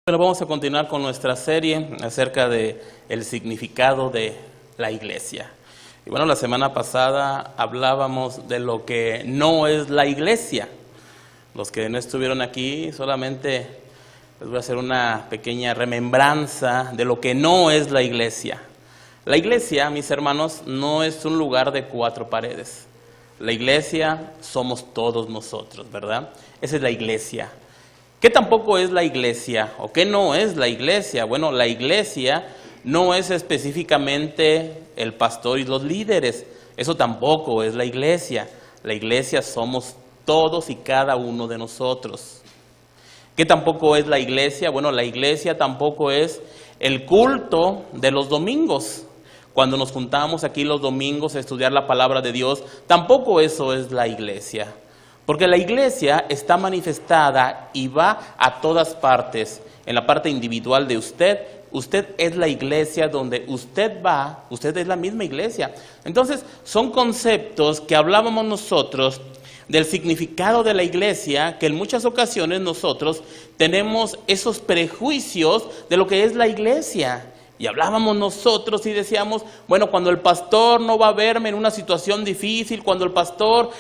Bueno, vamos a continuar con nuestra serie acerca de el significado de la iglesia. Y bueno, la semana pasada hablábamos de lo que no es la iglesia. Los que no estuvieron aquí, solamente les voy a hacer una pequeña remembranza de lo que no es la iglesia. La iglesia, mis hermanos, no es un lugar de cuatro paredes. La iglesia somos todos nosotros, ¿verdad? Esa es la iglesia. ¿Qué tampoco es la iglesia? ¿O qué no es la iglesia? Bueno, la iglesia no es específicamente el pastor y los líderes. Eso tampoco es la iglesia. La iglesia somos todos y cada uno de nosotros. ¿Qué tampoco es la iglesia? Bueno, la iglesia tampoco es el culto de los domingos. Cuando nos juntamos aquí los domingos a estudiar la palabra de Dios, tampoco eso es la iglesia. Porque la iglesia está manifestada y va a todas partes. En la parte individual de usted es la iglesia donde usted va, usted es la misma iglesia. Entonces, son conceptos que hablábamos nosotros del significado de la iglesia, que en muchas ocasiones nosotros tenemos esos prejuicios de lo que es la iglesia. Y hablábamos nosotros y decíamos, bueno, cuando el pastor no va a verme en una situación difícil, cuando el pastor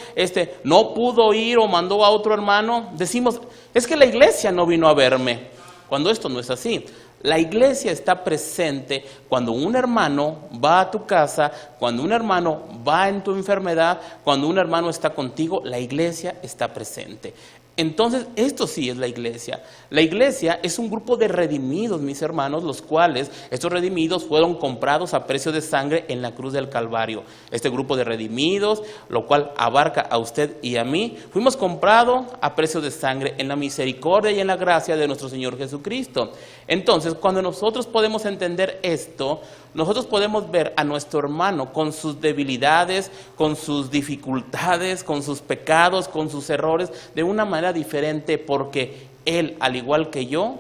no pudo ir o mandó a otro hermano, decimos, es que la iglesia no vino a verme, cuando esto no es así. La iglesia está presente cuando un hermano va a tu casa, cuando un hermano va en tu enfermedad, cuando un hermano está contigo, la iglesia está presente. Entonces, esto sí es la iglesia. La iglesia es un grupo de redimidos, mis hermanos, los cuales, estos redimidos fueron comprados a precio de sangre en la cruz del Calvario. Este grupo de redimidos, lo cual abarca a usted y a mí, fuimos comprados a precio de sangre en la misericordia y en la gracia de nuestro Señor Jesucristo. Entonces, cuando nosotros podemos entender esto, nosotros podemos ver a nuestro hermano con sus debilidades, con sus dificultades, con sus pecados, con sus errores, de una manera diferente, porque él, al igual que yo,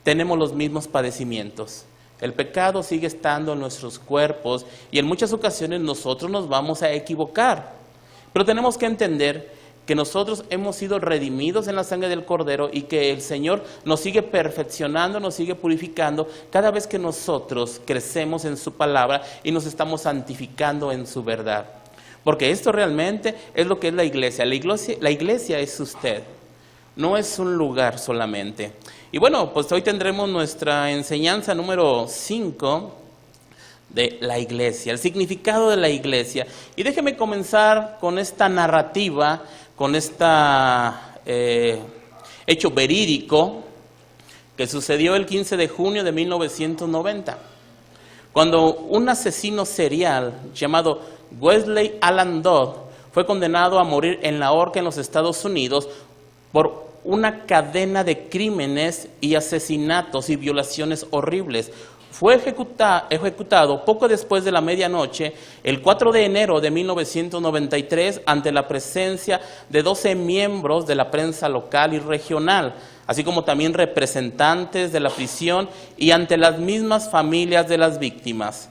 tenemos los mismos padecimientos. El pecado sigue estando en nuestros cuerpos y en muchas ocasiones nosotros nos vamos a equivocar. Pero tenemos que entender que nosotros hemos sido redimidos en la sangre del Cordero y que el Señor nos sigue perfeccionando, nos sigue purificando cada vez que nosotros crecemos en su palabra y nos estamos santificando en su verdad. Porque esto realmente es lo que es la iglesia. La iglesia es usted, no es un lugar solamente. Y bueno, pues hoy tendremos nuestra enseñanza número 5 de la iglesia, el significado de la iglesia. Y déjeme comenzar con esta narrativa, con este hecho verídico que sucedió el 15 de junio de 1990, cuando un asesino serial llamado Wesley Allen Dodd fue condenado a morir en la horca en los Estados Unidos por una cadena de crímenes y asesinatos y violaciones horribles. Fue ejecutado poco después de la medianoche, el 4 de enero de 1993, ante la presencia de 12 miembros de la prensa local y regional, así como también representantes de la prisión y ante las mismas familias de las víctimas.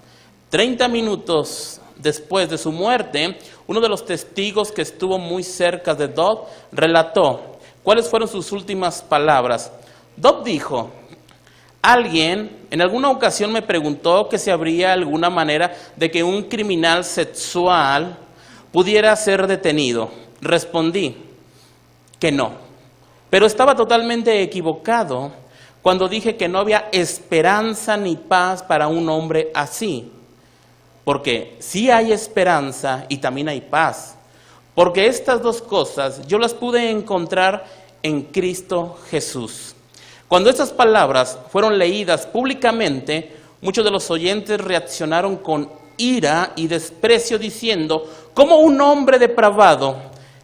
30 minutos después de su muerte, uno de los testigos que estuvo muy cerca de Dodd relató cuáles fueron sus últimas palabras. Dodd dijo: alguien en alguna ocasión me preguntó que si habría alguna manera de que un criminal sexual pudiera ser detenido. Respondí que no, pero estaba totalmente equivocado cuando dije que no había esperanza ni paz para un hombre así. Porque sí hay esperanza y también hay paz. Porque estas dos cosas yo las pude encontrar en Cristo Jesús. Cuando estas palabras fueron leídas públicamente, muchos de los oyentes reaccionaron con ira y desprecio diciendo: ¿cómo un hombre depravado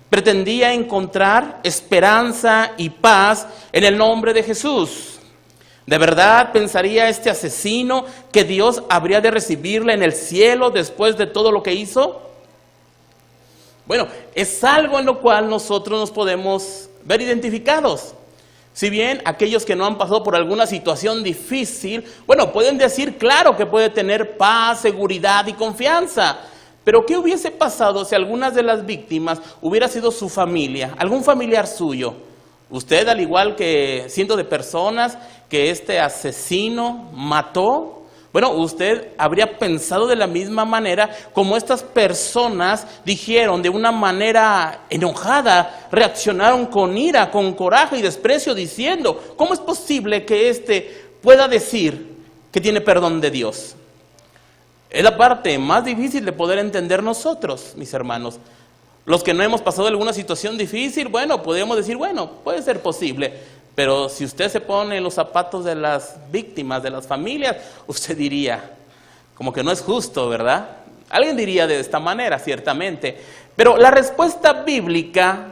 pretendía encontrar esperanza y paz en el nombre de Jesús? ¿De verdad pensaría este asesino que Dios habría de recibirle en el cielo después de todo lo que hizo? Bueno, es algo en lo cual nosotros nos podemos ver identificados. Si bien aquellos que no han pasado por alguna situación difícil, bueno, pueden decir, claro, que puede tener paz, seguridad y confianza. Pero ¿qué hubiese pasado si algunas de las víctimas hubiera sido su familia, algún familiar suyo? Usted, al igual que cientos de personas que este asesino mató, bueno, usted habría pensado de la misma manera como estas personas dijeron, de una manera enojada, reaccionaron con ira, con coraje y desprecio, diciendo, ¿cómo es posible que éste pueda decir que tiene perdón de Dios? Es la parte más difícil de poder entender nosotros, mis hermanos. Los que no hemos pasado alguna situación difícil, bueno, podríamos decir, bueno, puede ser posible. Pero si usted se pone en los zapatos de las víctimas, de las familias, usted diría, como que no es justo, ¿verdad? Alguien diría de esta manera, ciertamente. Pero la respuesta bíblica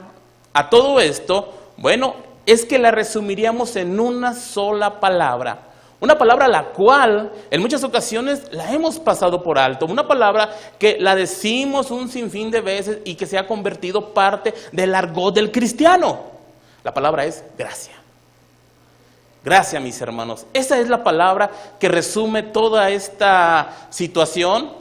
a todo esto, bueno, es que la resumiríamos en una sola palabra. Una palabra la cual en muchas ocasiones la hemos pasado por alto. Una palabra que la decimos un sinfín de veces y que se ha convertido parte del argot del cristiano. La palabra es gracia. Gracias, mis hermanos. Esa es la palabra que resume toda esta situación,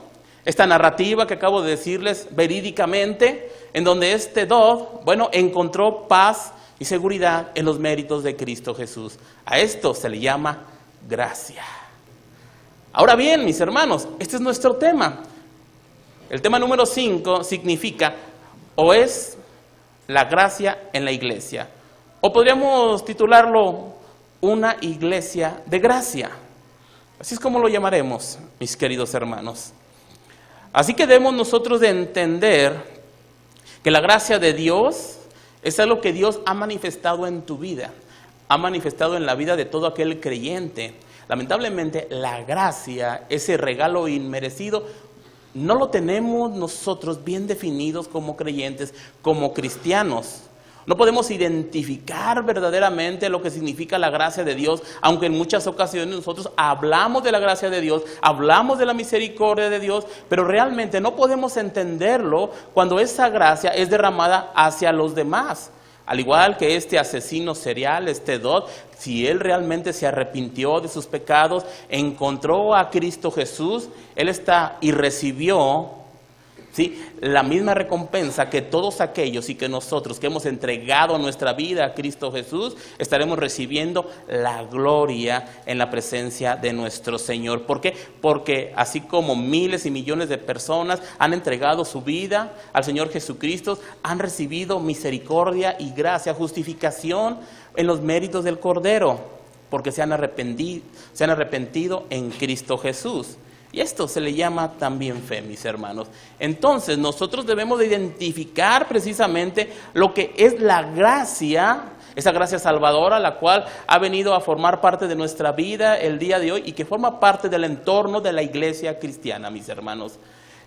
esta narrativa que acabo de decirles verídicamente, en donde este Dod, bueno, encontró paz y seguridad en los méritos de Cristo Jesús. A esto se le llama gracia. Ahora bien, mis hermanos, este es nuestro tema. El tema número 5 significa, o es la gracia en la iglesia, o podríamos titularlo, una iglesia de gracia. Así es como lo llamaremos, mis queridos hermanos. Así que debemos nosotros de entender que la gracia de Dios es algo que Dios ha manifestado en tu vida, ha manifestado en la vida de todo aquel creyente. Lamentablemente, la gracia, ese regalo inmerecido, no lo tenemos nosotros bien definidos como creyentes, como cristianos. No podemos identificar verdaderamente lo que significa la gracia de Dios, aunque en muchas ocasiones nosotros hablamos de la gracia de Dios, hablamos de la misericordia de Dios, pero realmente no podemos entenderlo cuando esa gracia es derramada hacia los demás. Al igual que este asesino serial, este Dod, si él realmente se arrepintió de sus pecados, encontró a Cristo Jesús, él está y recibió, ¿sí?, la misma recompensa que todos aquellos y que nosotros que hemos entregado nuestra vida a Cristo Jesús, estaremos recibiendo la gloria en la presencia de nuestro Señor. ¿Por qué? Porque así como miles y millones de personas han entregado su vida al Señor Jesucristo, han recibido misericordia y gracia, justificación en los méritos del Cordero, porque se han arrepentido en Cristo Jesús. Y esto se le llama también fe, mis hermanos. Entonces, nosotros debemos de identificar precisamente lo que es la gracia, esa gracia salvadora, la cual ha venido a formar parte de nuestra vida el día de hoy y que forma parte del entorno de la iglesia cristiana, mis hermanos.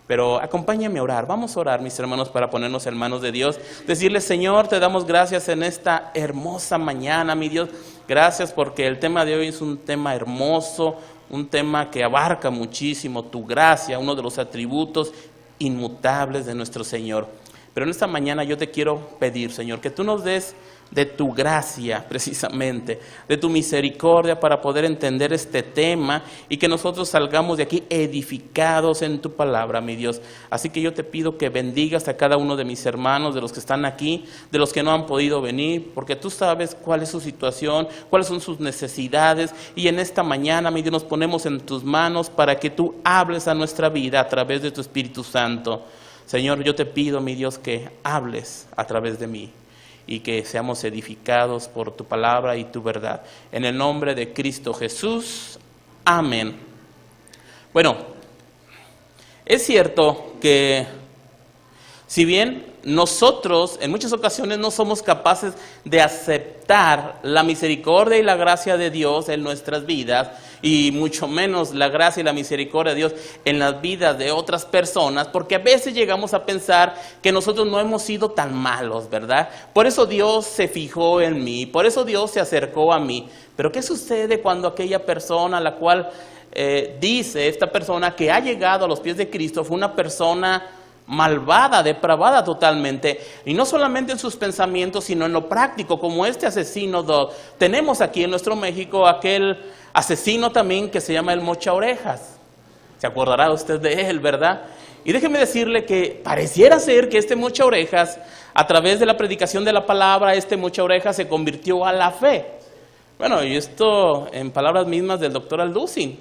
Pero acompáñenme a orar. Vamos a orar, mis hermanos, para ponernos en manos de Dios. Decirle, Señor, te damos gracias en esta hermosa mañana, mi Dios. Gracias porque el tema de hoy es un tema hermoso, un tema que abarca muchísimo tu gracia, uno de los atributos inmutables de nuestro Señor. Pero en esta mañana yo te quiero pedir, Señor, que tú nos des de tu gracia, precisamente, de tu misericordia para poder entender este tema y que nosotros salgamos de aquí edificados en tu palabra, mi Dios. Así que yo te pido que bendigas a cada uno de mis hermanos, de los que están aquí, de los que no han podido venir, porque tú sabes cuál es su situación, cuáles son sus necesidades, y en esta mañana, mi Dios, nos ponemos en tus manos para que tú hables a nuestra vida a través de tu Espíritu Santo. Señor, yo te pido, mi Dios, que hables a través de mí y que seamos edificados por tu palabra y tu verdad. En el nombre de Cristo Jesús. Amén. Bueno, es cierto que si bien nosotros en muchas ocasiones no somos capaces de aceptar la misericordia y la gracia de Dios en nuestras vidas, y mucho menos la gracia y la misericordia de Dios en las vidas de otras personas, porque a veces llegamos a pensar que nosotros no hemos sido tan malos, ¿verdad? Por eso Dios se fijó en mí, por eso Dios se acercó a mí. Pero ¿qué sucede cuando aquella persona a la cual dice esta persona que ha llegado a los pies de Cristo fue una persona malvada, depravada totalmente, y no solamente en sus pensamientos, sino en lo práctico, como este asesino Dod? Tenemos aquí en nuestro México aquel asesino también que se llama el Mocha Orejas. ¿Se acordará usted de él, verdad? Y déjeme decirle que pareciera ser que este mocha orejas, a través de la predicación de la palabra, este mocha orejas se convirtió a la fe. Bueno, y esto en palabras mismas del doctor Alducin,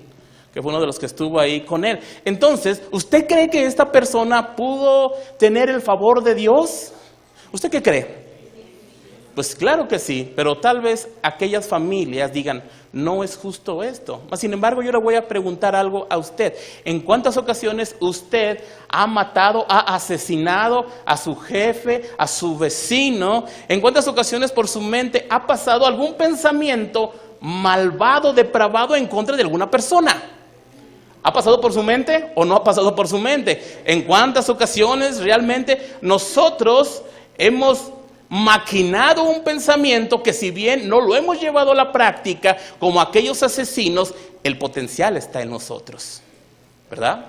que fue uno de los que estuvo ahí con él. Entonces, ¿usted cree que esta persona pudo tener el favor de Dios? ¿Usted qué cree? Pues claro que sí, pero tal vez aquellas familias digan, no es justo esto. Sin embargo, yo le voy a preguntar algo a usted. ¿En cuántas ocasiones usted ha matado, ha asesinado a su jefe, a su vecino? ¿En cuántas ocasiones por su mente ha pasado algún pensamiento malvado, depravado en contra de alguna persona? ¿Ha pasado por su mente o no ha pasado por su mente? ¿En cuántas ocasiones realmente nosotros hemos maquinado un pensamiento que, si bien no lo hemos llevado a la práctica como aquellos asesinos, el potencial está en nosotros, ¿verdad?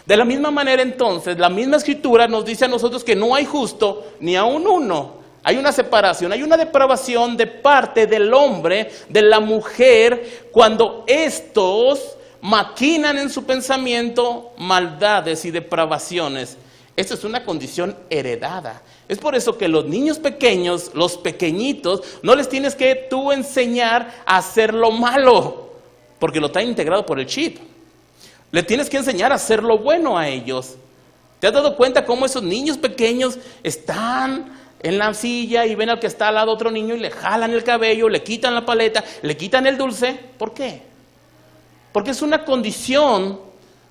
De la misma manera, entonces, la misma escritura nos dice a nosotros que no hay justo ni aun uno. Hay una separación, hay una depravación de parte del hombre, de la mujer, cuando estos maquinan en su pensamiento maldades y depravaciones. Esta es una condición heredada. Es por eso que los niños pequeños, los pequeñitos, no les tienes que tú enseñar a hacer lo malo, porque lo está integrado por el chip. Le tienes que enseñar a hacer lo bueno a ellos. ¿Te has dado cuenta cómo esos niños pequeños están en la silla y ven al que está al lado otro niño y le jalan el cabello, le quitan la paleta, le quitan el dulce? ¿Por qué? Porque es una condición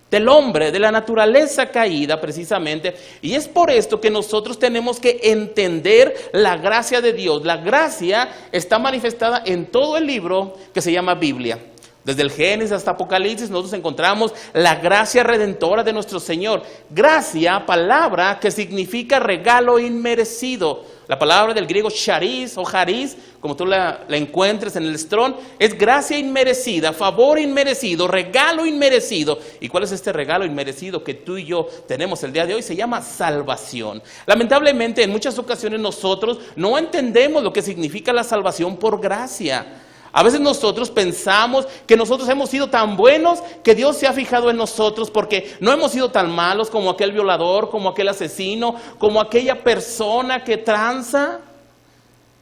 del hombre, de la naturaleza caída precisamente, y es por esto que nosotros tenemos que entender la gracia de Dios. La gracia está manifestada en todo el libro que se llama Biblia. Desde el Génesis hasta Apocalipsis nosotros encontramos la gracia redentora de nuestro Señor. Gracia, palabra que significa regalo inmerecido. La palabra del griego charis o charis, como tú la encuentres en el Strong, es gracia inmerecida, favor inmerecido, regalo inmerecido. ¿Y cuál es este regalo inmerecido que tú y yo tenemos el día de hoy? Se llama salvación. Lamentablemente, en muchas ocasiones nosotros no entendemos lo que significa la salvación por gracia. A veces nosotros pensamos que nosotros hemos sido tan buenos que Dios se ha fijado en nosotros porque no hemos sido tan malos como aquel violador, como aquel asesino, como aquella persona que tranza.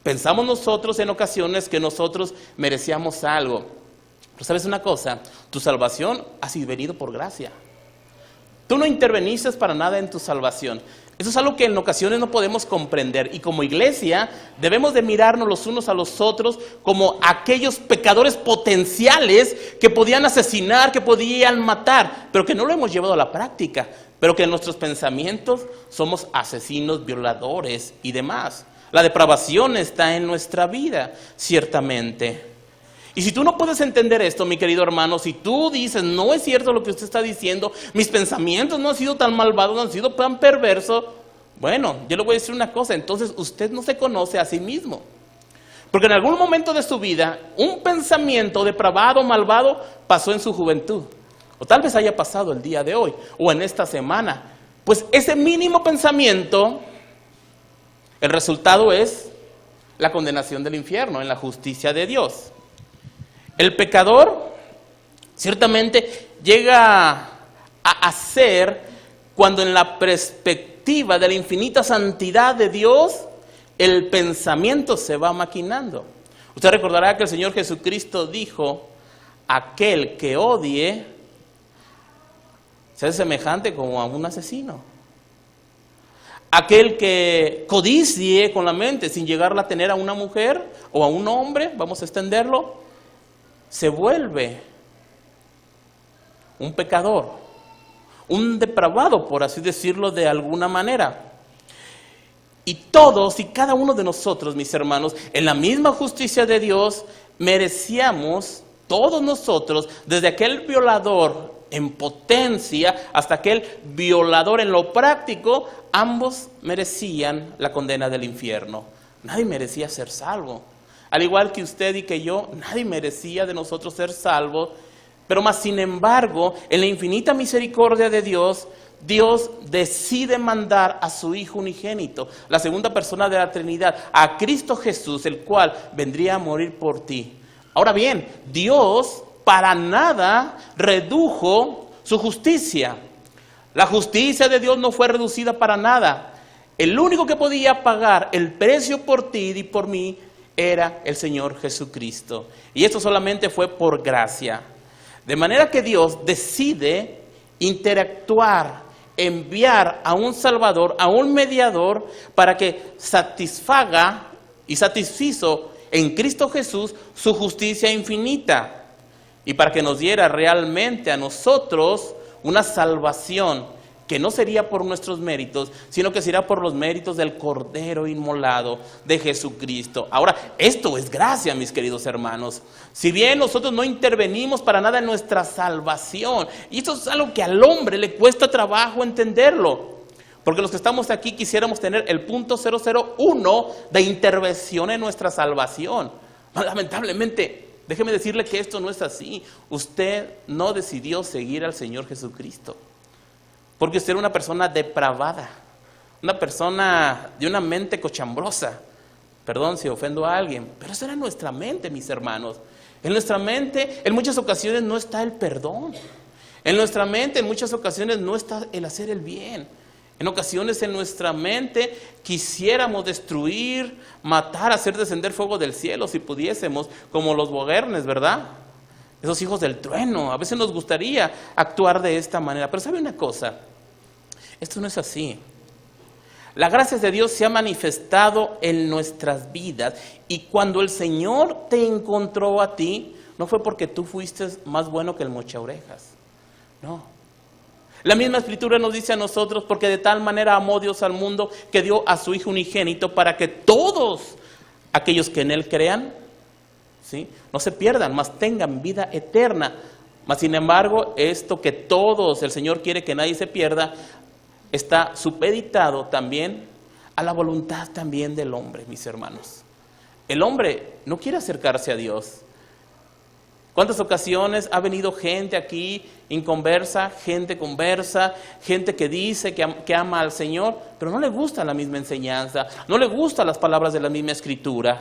Pensamos nosotros en ocasiones que nosotros merecíamos algo. Pero ¿sabes una cosa? Tu salvación ha sido venido por gracia. Tú no interveniste para nada en tu salvación. Eso es algo que en ocasiones no podemos comprender, y como iglesia debemos de mirarnos los unos a los otros como aquellos pecadores potenciales que podían asesinar, que podían matar, pero que no lo hemos llevado a la práctica, pero que en nuestros pensamientos somos asesinos, violadores y demás. La depravación está en nuestra vida, ciertamente. Y si tú no puedes entender esto, mi querido hermano, si tú dices, no es cierto lo que usted está diciendo, mis pensamientos no han sido tan malvados, no han sido tan perversos, bueno, yo le voy a decir una cosa, entonces usted no se conoce a sí mismo. Porque en algún momento de su vida, un pensamiento depravado, malvado, pasó en su juventud. O tal vez haya pasado el día de hoy, o en esta semana. Pues ese mínimo pensamiento, el resultado es la condenación del infierno en la justicia de Dios. El pecador ciertamente llega a hacer cuando en la perspectiva de la infinita santidad de Dios, el pensamiento se va maquinando. Usted recordará que el Señor Jesucristo dijo, aquel que odie se hace semejante como a un asesino. Aquel que codicie con la mente sin llegarla a tener a una mujer o a un hombre, vamos a extenderlo, se vuelve un pecador, un depravado, por así decirlo de alguna manera. Y todos y cada uno de nosotros, mis hermanos, en la misma justicia de Dios, merecíamos, todos nosotros, desde aquel violador en potencia hasta aquel violador en lo práctico, ambos merecían la condena del infierno. Nadie merecía ser salvo. Al igual que usted y que yo, nadie merecía de nosotros ser salvos, pero más sin embargo, en la infinita misericordia de Dios, Dios decide mandar a su Hijo unigénito, la segunda persona de la Trinidad, a Cristo Jesús, el cual vendría a morir por ti. Ahora bien, Dios para nada redujo su justicia. La justicia de Dios no fue reducida para nada. El único que podía pagar el precio por ti y por mí era el Señor Jesucristo. Y esto solamente fue por gracia. De manera que Dios decide interactuar, enviar a un Salvador, a un mediador, para que satisfaga y satisfizo en Cristo Jesús su justicia infinita. Y para que nos diera realmente a nosotros una salvación que no sería por nuestros méritos, sino que sería por los méritos del Cordero inmolado de Jesucristo. Ahora, esto es gracia, mis queridos hermanos. Si bien nosotros no intervenimos para nada en nuestra salvación, y esto es algo que al hombre le cuesta trabajo entenderlo, porque los que estamos aquí quisiéramos tener el punto 001 de intervención en nuestra salvación. Lamentablemente, déjeme decirle que esto no es así. Usted no decidió seguir al Señor Jesucristo porque usted era una persona depravada, una persona de una mente cochambrosa. Perdón si ofendo a alguien, pero esa era nuestra mente, mis hermanos. En nuestra mente, en muchas ocasiones no está el perdón. En nuestra mente, en muchas ocasiones no está el hacer el bien. En ocasiones en nuestra mente quisiéramos destruir, matar, hacer descender fuego del cielo si pudiésemos, como los boguernes, ¿verdad? Esos hijos del trueno. A veces nos gustaría actuar de esta manera. Pero ¿sabe una cosa? Esto no es así. La gracia de Dios se ha manifestado en nuestras vidas. Y cuando el Señor te encontró a ti, no fue porque tú fuiste más bueno que el mochaorejas. No. La misma Escritura nos dice a nosotros, porque de tal manera amó Dios al mundo que dio a su Hijo unigénito para que todos aquellos que en Él crean, ¿sí?, no se pierdan, mas tengan vida eterna. Mas sin embargo, esto que todos, el Señor quiere que nadie se pierda, está supeditado también a la voluntad también del hombre, mis hermanos. El hombre no quiere acercarse a Dios. ¿Cuántas ocasiones ha venido gente aquí inconversa, gente conversa, gente que dice que ama al Señor, pero no le gusta la misma enseñanza, no le gustan las palabras de la misma Escritura?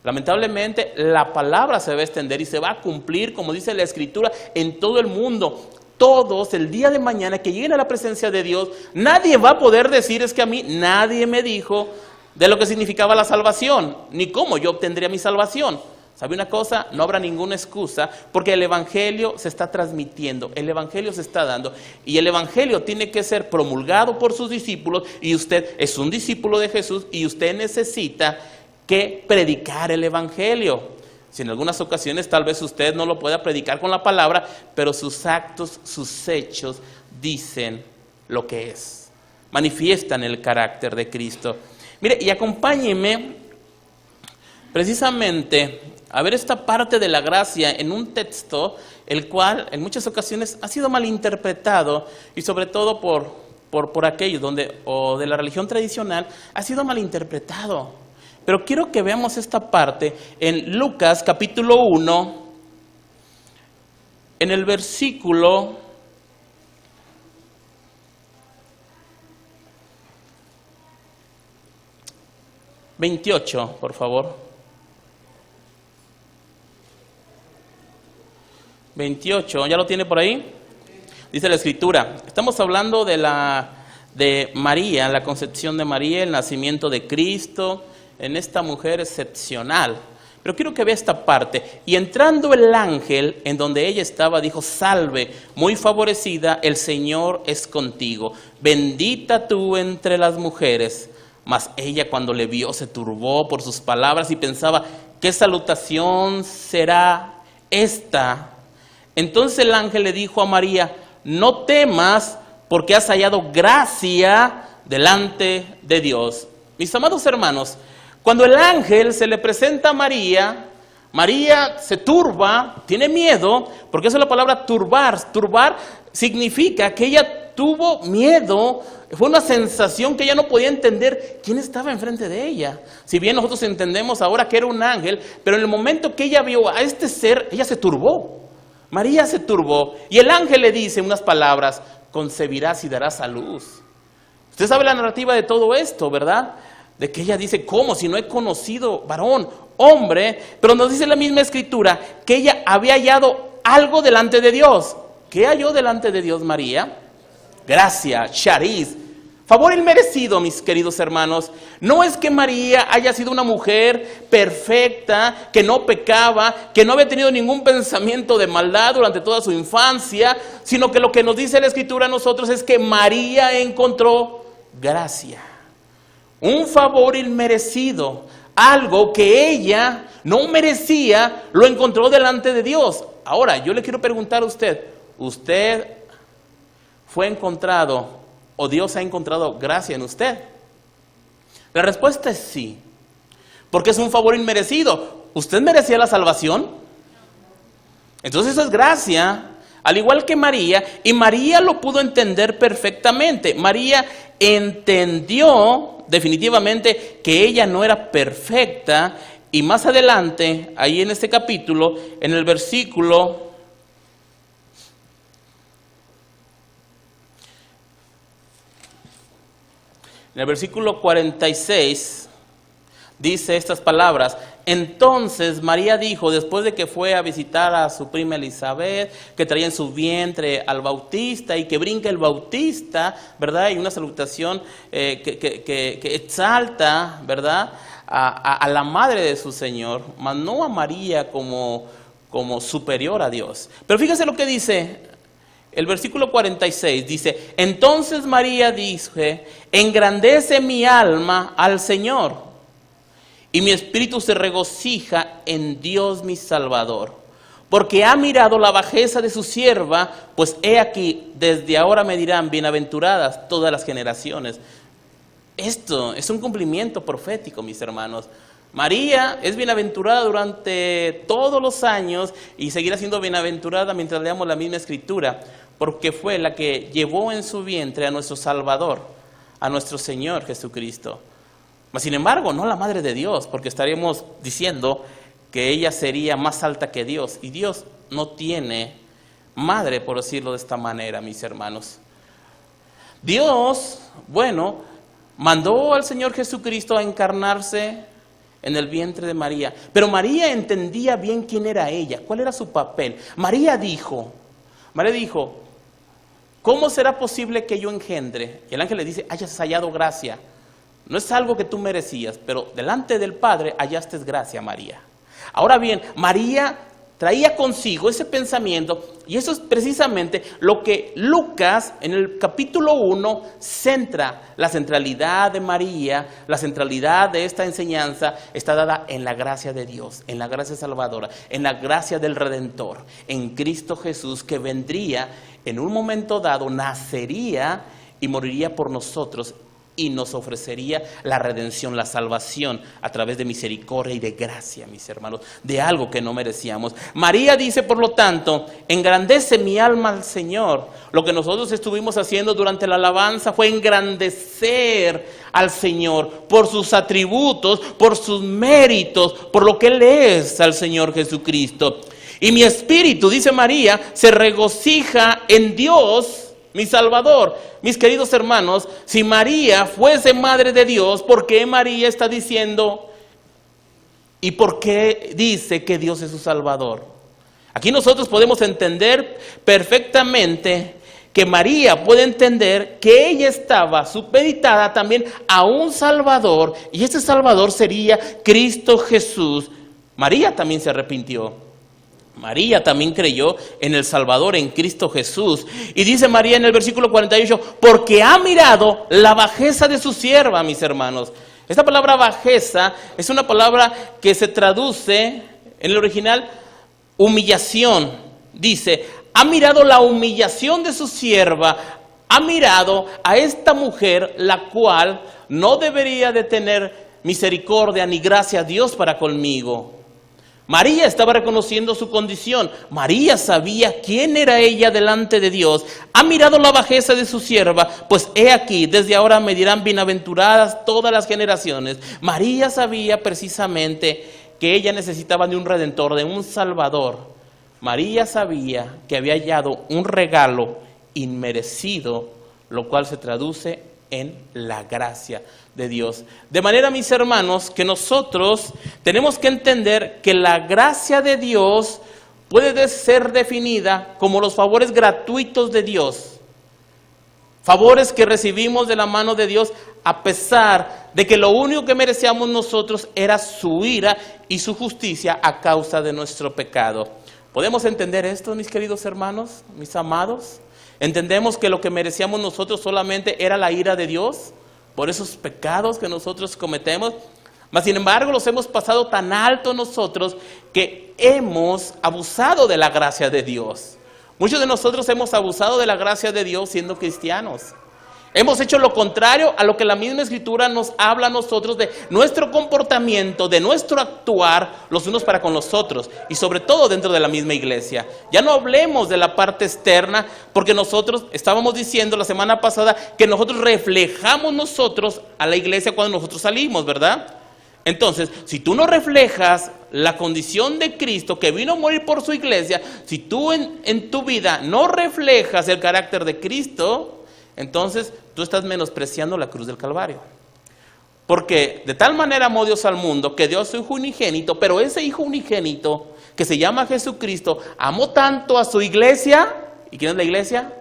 Lamentablemente la palabra se va a extender y se va a cumplir, como dice la Escritura, en todo el mundo. Todos el día de mañana que lleguen a la presencia de Dios, nadie va a poder decir: es que a mí nadie me dijo de lo que significaba la salvación, ni cómo yo obtendría mi salvación. ¿Sabe una cosa? No habrá ninguna excusa, porque el Evangelio se está transmitiendo, el Evangelio se está dando, y el Evangelio tiene que ser promulgado por sus discípulos, y usted es un discípulo de Jesús, y usted necesita que predicar el Evangelio. Si en algunas ocasiones tal vez usted no lo pueda predicar con la palabra, pero sus actos, sus hechos dicen lo que es, manifiestan el carácter de Cristo. Mire, y acompáñeme precisamente a ver esta parte de la gracia en un texto el cual en muchas ocasiones ha sido malinterpretado, y sobre todo por aquellos o de la religión tradicional ha sido malinterpretado. Pero quiero que veamos esta parte en Lucas capítulo 1, en el versículo 28, por favor. 28, ¿ya lo tiene por ahí? Dice la Escritura, estamos hablando de María, la concepción de María, el nacimiento de Cristo, en esta mujer excepcional. Pero quiero que vea esta parte. Y entrando el ángel en donde ella estaba, dijo: salve, muy favorecida, el Señor es contigo, bendita tú entre las mujeres. Mas ella, cuando le vio, se turbó por sus palabras y pensaba: ¿qué salutación será esta? Entonces el ángel le dijo a María: no temas, porque has hallado gracia delante de Dios. Mis amados hermanos, cuando el ángel se le presenta a María, María se turba, tiene miedo, porque esa es la palabra turbar. Turbar significa que ella tuvo miedo, fue una sensación que ella no podía entender quién estaba enfrente de ella. Si bien nosotros entendemos ahora que era un ángel, pero en el momento que ella vio a este ser, ella se turbó. María se turbó, y el ángel le dice unas palabras: concebirás y darás a luz. Usted sabe la narrativa de todo esto, ¿verdad? De que ella dice: ¿cómo? Si no he conocido varón, hombre. Pero nos dice la misma Escritura que ella había hallado algo delante de Dios. ¿Qué halló delante de Dios María? gracia, charis, favor inmerecido, mis queridos hermanos. No es que María haya sido una mujer perfecta, que no pecaba, que no había tenido ningún pensamiento de maldad durante toda su infancia, sino que lo que nos dice la Escritura a nosotros es que María encontró gracia, un favor inmerecido, algo que ella no merecía, lo encontró delante de Dios. Ahora, yo le quiero preguntar a usted, ¿usted fue encontrado o Dios ha encontrado gracia en usted? La respuesta es sí, porque es un favor inmerecido. ¿Usted merecía la salvación? Entonces eso es gracia, al igual que María, y María lo pudo entender perfectamente. María entendió definitivamente que ella no era perfecta, y más adelante, ahí en este capítulo, en el versículo 46, dice estas palabras: entonces María dijo, después de que fue a visitar a su prima Elizabeth, que traía en su vientre al Bautista, y que brinca el Bautista, ¿verdad? Y una salutación que exalta, ¿verdad?, a la madre de su Señor, mas no a María como superior a Dios. Pero fíjese lo que dice el versículo 46, dice: entonces María dije, engrandece mi alma al Señor, y mi espíritu se regocija en Dios mi Salvador, porque ha mirado la bajeza de su sierva, pues he aquí, desde ahora me dirán bienaventuradas todas las generaciones. Esto es un cumplimiento profético, mis hermanos. María es bienaventurada durante todos los años y seguirá siendo bienaventurada mientras leamos la misma Escritura, porque fue la que llevó en su vientre a nuestro Salvador, a nuestro Señor Jesucristo. Mas sin embargo, no la Madre de Dios, porque estaríamos diciendo que ella sería más alta que Dios, y Dios no tiene madre, por decirlo de esta manera, mis hermanos. Dios, bueno, mandó al Señor Jesucristo a encarnarse en el vientre de María, pero María entendía bien quién era ella, cuál era su papel. María dijo, ¿cómo será posible que yo engendre? Y el ángel le dice, hayas hallado gracia. No es algo que tú merecías, pero delante del Padre hallaste gracia, María. Ahora bien, María traía consigo ese pensamiento, y eso es precisamente lo que Lucas en el capítulo 1 centra. La centralidad de María, la centralidad de esta enseñanza está dada en la gracia de Dios, en la gracia salvadora, en la gracia del Redentor, en Cristo Jesús, que vendría en un momento dado, nacería y moriría por nosotros, y nos ofrecería la redención, la salvación a través de misericordia y de gracia, mis hermanos, de algo que no merecíamos. María dice, por lo tanto, engrandece mi alma al Señor. Lo que nosotros estuvimos haciendo durante la alabanza fue engrandecer al Señor por sus atributos, por sus méritos, por lo que Él es al Señor Jesucristo. Y mi espíritu, dice María, se regocija en Dios, mi Salvador. Mis queridos hermanos, si María fuese madre de Dios, ¿por qué María está diciendo y por qué dice que Dios es su Salvador? Aquí nosotros podemos entender perfectamente que María puede entender que ella estaba supeditada también a un Salvador, y ese Salvador sería Cristo Jesús. María también se arrepintió. María también creyó en el Salvador, en Cristo Jesús. Y dice María en el versículo 48, porque ha mirado la bajeza de su sierva, mis hermanos. Esta palabra bajeza es una palabra que se traduce en el original humillación. Dice, ha mirado la humillación de su sierva, ha mirado a esta mujer, la cual no debería de tener misericordia ni gracia a Dios para conmigo. María estaba reconociendo su condición. María sabía quién era ella delante de Dios. Ha mirado la bajeza de su sierva, pues he aquí, desde ahora me dirán bienaventuradas todas las generaciones. María sabía precisamente que ella necesitaba de un Redentor, de un Salvador. María sabía que había hallado un regalo inmerecido, lo cual se traduce en la gracia de Dios. De manera, mis hermanos, que nosotros tenemos que entender que la gracia de Dios puede ser definida como los favores gratuitos de Dios. Favores que recibimos de la mano de Dios a pesar de que lo único que merecíamos nosotros era su ira y su justicia a causa de nuestro pecado. ¿Podemos entender esto, mis queridos hermanos, mis amados? ¿Entendemos que lo que merecíamos nosotros solamente era la ira de Dios por esos pecados que nosotros cometemos? Mas sin embargo los hemos pasado tan alto nosotros que hemos abusado de la gracia de Dios. Muchos de nosotros hemos abusado de la gracia de Dios siendo cristianos. Hemos hecho lo contrario a lo que la misma Escritura nos habla a nosotros de nuestro comportamiento, de nuestro actuar los unos para con los otros y sobre todo dentro de la misma iglesia. Ya no hablemos de la parte externa, porque nosotros estábamos diciendo la semana pasada que nosotros reflejamos nosotros a la iglesia cuando nosotros salimos, ¿verdad? Entonces, si tú no reflejas la condición de Cristo que vino a morir por su iglesia, si tú en tu vida no reflejas el carácter de Cristo, entonces tú estás menospreciando la cruz del Calvario. Porque de tal manera amó Dios al mundo que dio a su Hijo unigénito, pero ese Hijo unigénito que se llama Jesucristo amó tanto a su iglesia. ¿Y quién es la iglesia?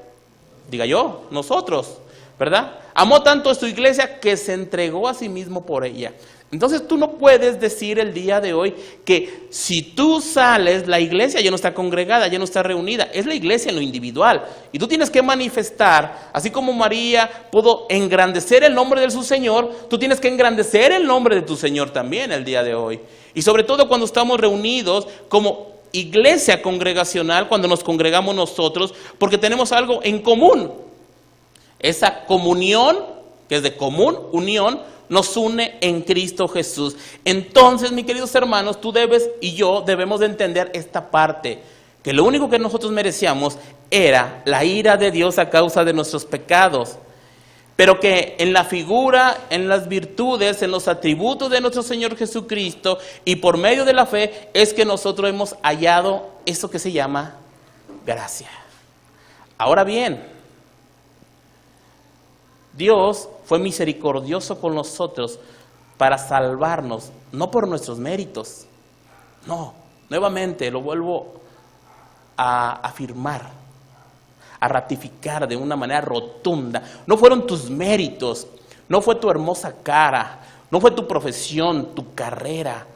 Diga yo, nosotros, ¿verdad? Amó tanto a su iglesia que se entregó a sí mismo por ella. Entonces tú no puedes decir el día de hoy que si tú sales, la iglesia ya no está congregada, ya no está reunida. Es la iglesia en lo individual. Y tú tienes que manifestar, así como María pudo engrandecer el nombre de su Señor, tú tienes que engrandecer el nombre de tu Señor también el día de hoy. Y sobre todo cuando estamos reunidos como iglesia congregacional, cuando nos congregamos nosotros, porque tenemos algo en común. Esa comunión, que es de común unión, nos une en Cristo Jesús. Entonces, mis queridos hermanos, tú debes y yo debemos de entender esta parte, que lo único que nosotros merecíamos era la ira de Dios a causa de nuestros pecados, pero que en la figura, en las virtudes, en los atributos de nuestro Señor Jesucristo y por medio de la fe es que nosotros hemos hallado eso que se llama gracia. Ahora bien, Dios fue misericordioso con nosotros para salvarnos, no por nuestros méritos. No, nuevamente lo vuelvo a afirmar, a ratificar de una manera rotunda. No fueron tus méritos, no fue tu hermosa cara, no fue tu profesión, tu carrera,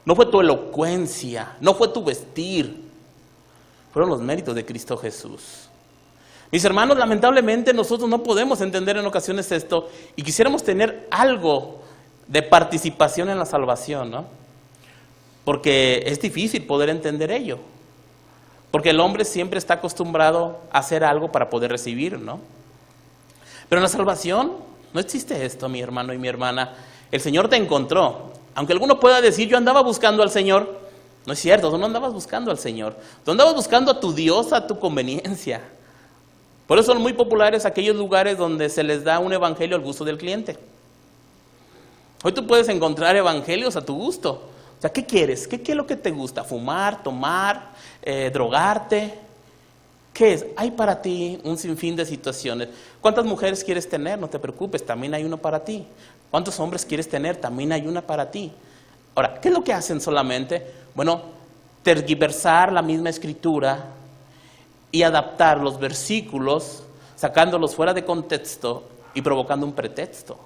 no fue tu elocuencia, no fue tu vestir. Fueron los méritos de Cristo Jesús. Mis hermanos, lamentablemente nosotros no podemos entender en ocasiones esto y quisiéramos tener algo de participación en la salvación, ¿no? Porque es difícil poder entender ello. Porque el hombre siempre está acostumbrado a hacer algo para poder recibir, ¿no? Pero en la salvación no existe esto, mi hermano y mi hermana. El Señor te encontró. Aunque alguno pueda decir, yo andaba buscando al Señor, no es cierto, tú no andabas buscando al Señor. Tú andabas buscando a tu Dios a tu conveniencia. Por eso son muy populares aquellos lugares donde se les da un evangelio al gusto del cliente. Hoy tú puedes encontrar evangelios a tu gusto. O sea, ¿qué quieres? ¿Qué es lo que te gusta? ¿Fumar, tomar, drogarte? ¿Qué es? Hay para ti un sinfín de situaciones. ¿Cuántas mujeres quieres tener? No te preocupes, también hay uno para ti. ¿Cuántos hombres quieres tener? También hay una para ti. Ahora, ¿qué es lo que hacen solamente? Bueno, tergiversar la misma escritura y adaptar los versículos, sacándolos fuera de contexto y provocando un pretexto.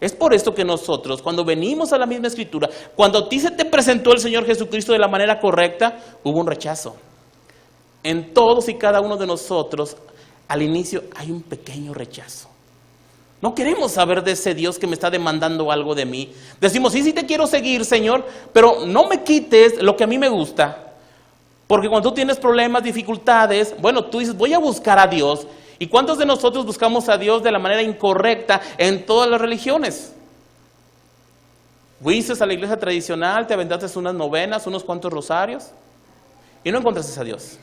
Es por esto que nosotros, cuando venimos a la misma escritura, cuando a ti se te presentó el Señor Jesucristo de la manera correcta, hubo un rechazo. En todos y cada uno de nosotros, al inicio hay un pequeño rechazo. No queremos saber de ese Dios que me está demandando algo de mí. Decimos, sí te quiero seguir, Señor, pero no me quites lo que a mí me gusta. Porque cuando tú tienes problemas, dificultades, bueno, tú dices, voy a buscar a Dios. ¿Y cuántos de nosotros buscamos a Dios de la manera incorrecta en todas las religiones? Fuiste a la iglesia tradicional, te aventaste unas novenas, unos cuantos rosarios y no encontraste a Dios.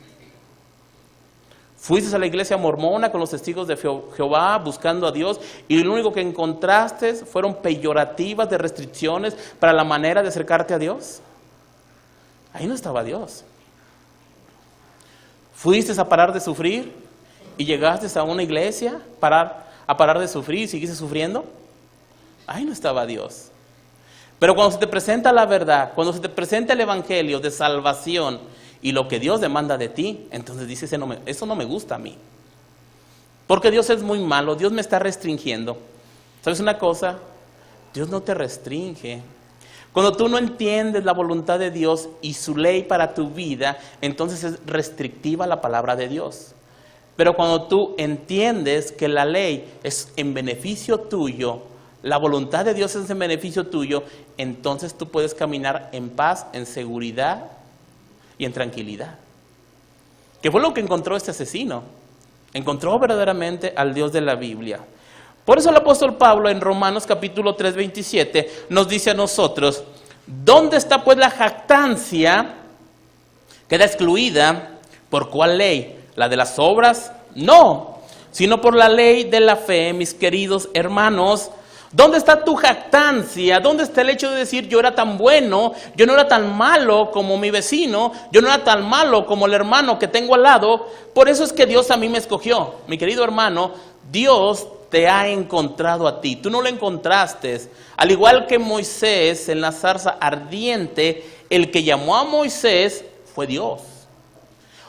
Fuiste a la iglesia mormona con los testigos de Jehová buscando a Dios y lo único que encontraste fueron peyorativas de restricciones para la manera de acercarte a Dios. Ahí no estaba Dios. Fuiste a parar de sufrir y llegaste a una iglesia a parar de sufrir y seguiste sufriendo. Ahí no estaba Dios. Pero cuando se te presenta la verdad, cuando se te presenta el evangelio de salvación y lo que Dios demanda de ti, entonces dices, eso no me gusta a mí. porque Dios es muy malo, Dios me está restringiendo. ¿Sabes una cosa? Dios no te restringe. Cuando tú no entiendes la voluntad de Dios y su ley para tu vida, entonces es restrictiva la palabra de Dios. Pero cuando tú entiendes que la ley es en beneficio tuyo, la voluntad de Dios es en beneficio tuyo, entonces tú puedes caminar en paz, en seguridad y en tranquilidad. ¿Qué fue lo que encontró este asesino? Encontró verdaderamente al Dios de la Biblia. Por eso el apóstol Pablo en Romanos capítulo 3, 27 nos dice a nosotros: ¿dónde está pues la jactancia? Queda excluida. ¿Por cuál ley? ¿La de las obras? No, sino por la ley de la fe, mis queridos hermanos. ¿Dónde está tu jactancia? ¿Dónde está el hecho de decir yo era tan bueno, yo no era tan malo como mi vecino, yo no era tan malo como el hermano que tengo al lado? Por eso es que Dios a mí me escogió. Mi querido hermano, Dios te ha encontrado a ti, tú no lo encontraste. Al igual que Moisés en la zarza ardiente, el que llamó a Moisés fue Dios.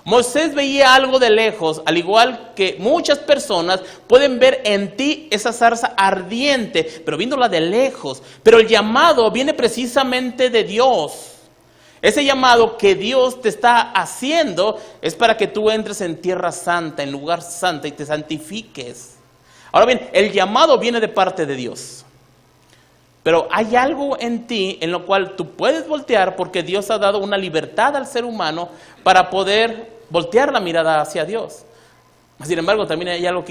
Moisés veía algo de lejos, al igual que muchas personas pueden ver en ti esa zarza ardiente, pero viéndola de lejos. Pero el llamado viene precisamente de Dios. Ese llamado que Dios te está haciendo es para que tú entres en tierra santa, en lugar santo, y te santifiques. Ahora bien, el llamado viene de parte de Dios. Pero hay algo en ti en lo cual tú puedes voltear, porque Dios ha dado una libertad al ser humano para poder voltear la mirada hacia Dios. Sin embargo, también hay algo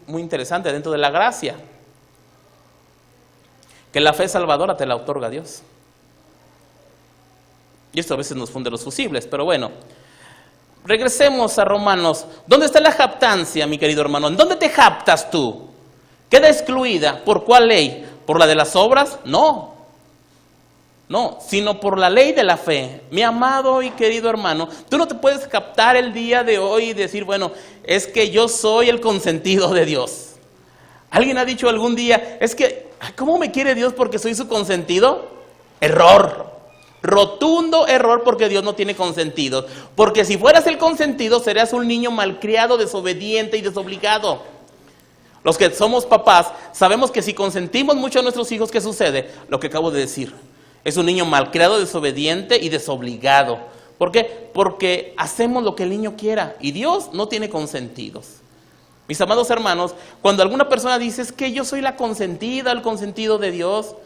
muy interesante dentro de la gracia, que la fe salvadora te la otorga Dios. Y esto a veces nos funde los fusibles, pero bueno. Regresemos a Romanos. ¿Dónde está la jactancia, mi querido hermano? ¿En dónde te jactas tú? ¿Queda excluida? ¿Por cuál ley? ¿Por la de las obras? No, sino por la ley de la fe. Mi amado y querido hermano, tú no te puedes captar el día de hoy y decir, bueno, es que yo soy el consentido de Dios. ¿Alguien ha dicho algún día, es que, ¿cómo me quiere Dios porque soy su consentido? Error, rotundo error, porque Dios no tiene consentidos. Porque si fueras el consentido, serías un niño malcriado, desobediente y desobligado. Los que somos papás sabemos que si consentimos mucho a nuestros hijos, ¿qué sucede? Lo que acabo de decir. Es un niño malcriado, desobediente y desobligado. ¿Por qué? Porque hacemos lo que el niño quiera y Dios no tiene consentidos. Mis amados hermanos, cuando alguna persona dice es que yo soy la consentida, el consentido de Dios,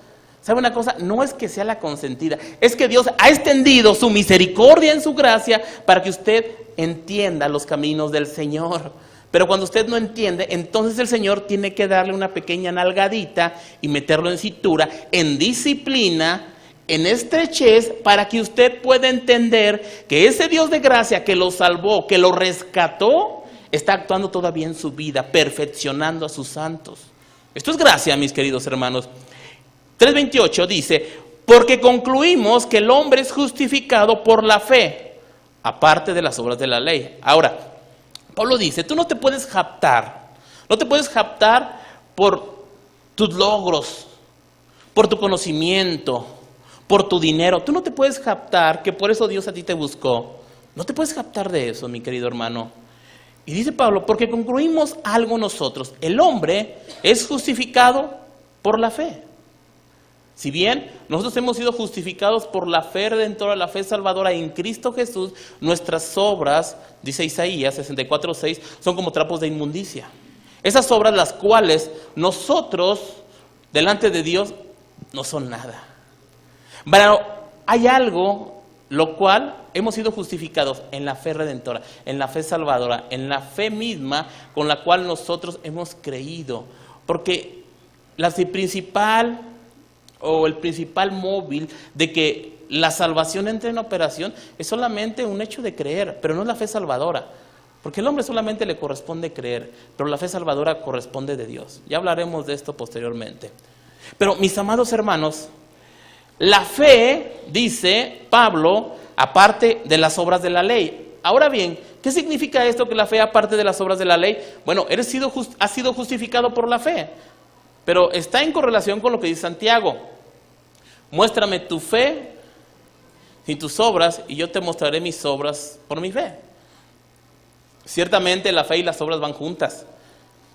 ¿sabe una cosa? No es que sea la consentida, es que Dios ha extendido su misericordia en su gracia para que usted entienda los caminos del Señor. Pero cuando usted no entiende, entonces el Señor tiene que darle una pequeña nalgadita y meterlo en cintura, en disciplina, en estrechez, para que usted pueda entender que ese Dios de gracia que lo salvó, que lo rescató, está actuando todavía en su vida, perfeccionando a sus santos. Esto es gracia, mis queridos hermanos. 3:28 dice, porque concluimos que el hombre es justificado por la fe, aparte de las obras de la ley. Ahora, Pablo dice, tú no te puedes jactar, por tus logros, por tu conocimiento, por tu dinero. Tú no te puedes jactar que por eso Dios a ti te buscó. No te puedes jactar de eso, mi querido hermano. Y dice Pablo, porque concluimos algo nosotros. El hombre es justificado por la fe. Si bien nosotros hemos sido justificados por la fe redentora, la fe salvadora en Cristo Jesús, nuestras obras, dice Isaías 64:6, son como trapos de inmundicia. Esas obras las cuales nosotros, delante de Dios, no son nada. Pero hay algo lo cual hemos sido justificados en la fe redentora, en la fe salvadora, en la fe misma con la cual nosotros hemos creído. Porque el principal móvil de que la salvación entre en operación es solamente un hecho de creer, pero no es la fe salvadora. Porque al hombre solamente le corresponde creer, pero la fe salvadora corresponde de Dios. Ya hablaremos de esto posteriormente. Pero mis amados hermanos, la fe, dice Pablo, aparte de las obras de la ley. Ahora bien, ¿qué significa esto que la fe aparte de las obras de la ley? Bueno, has sido justificado por la fe, pero está en correlación con lo que dice Santiago. Muéstrame tu fe sin tus obras y yo te mostraré mis obras por mi fe. Ciertamente la fe y las obras van juntas.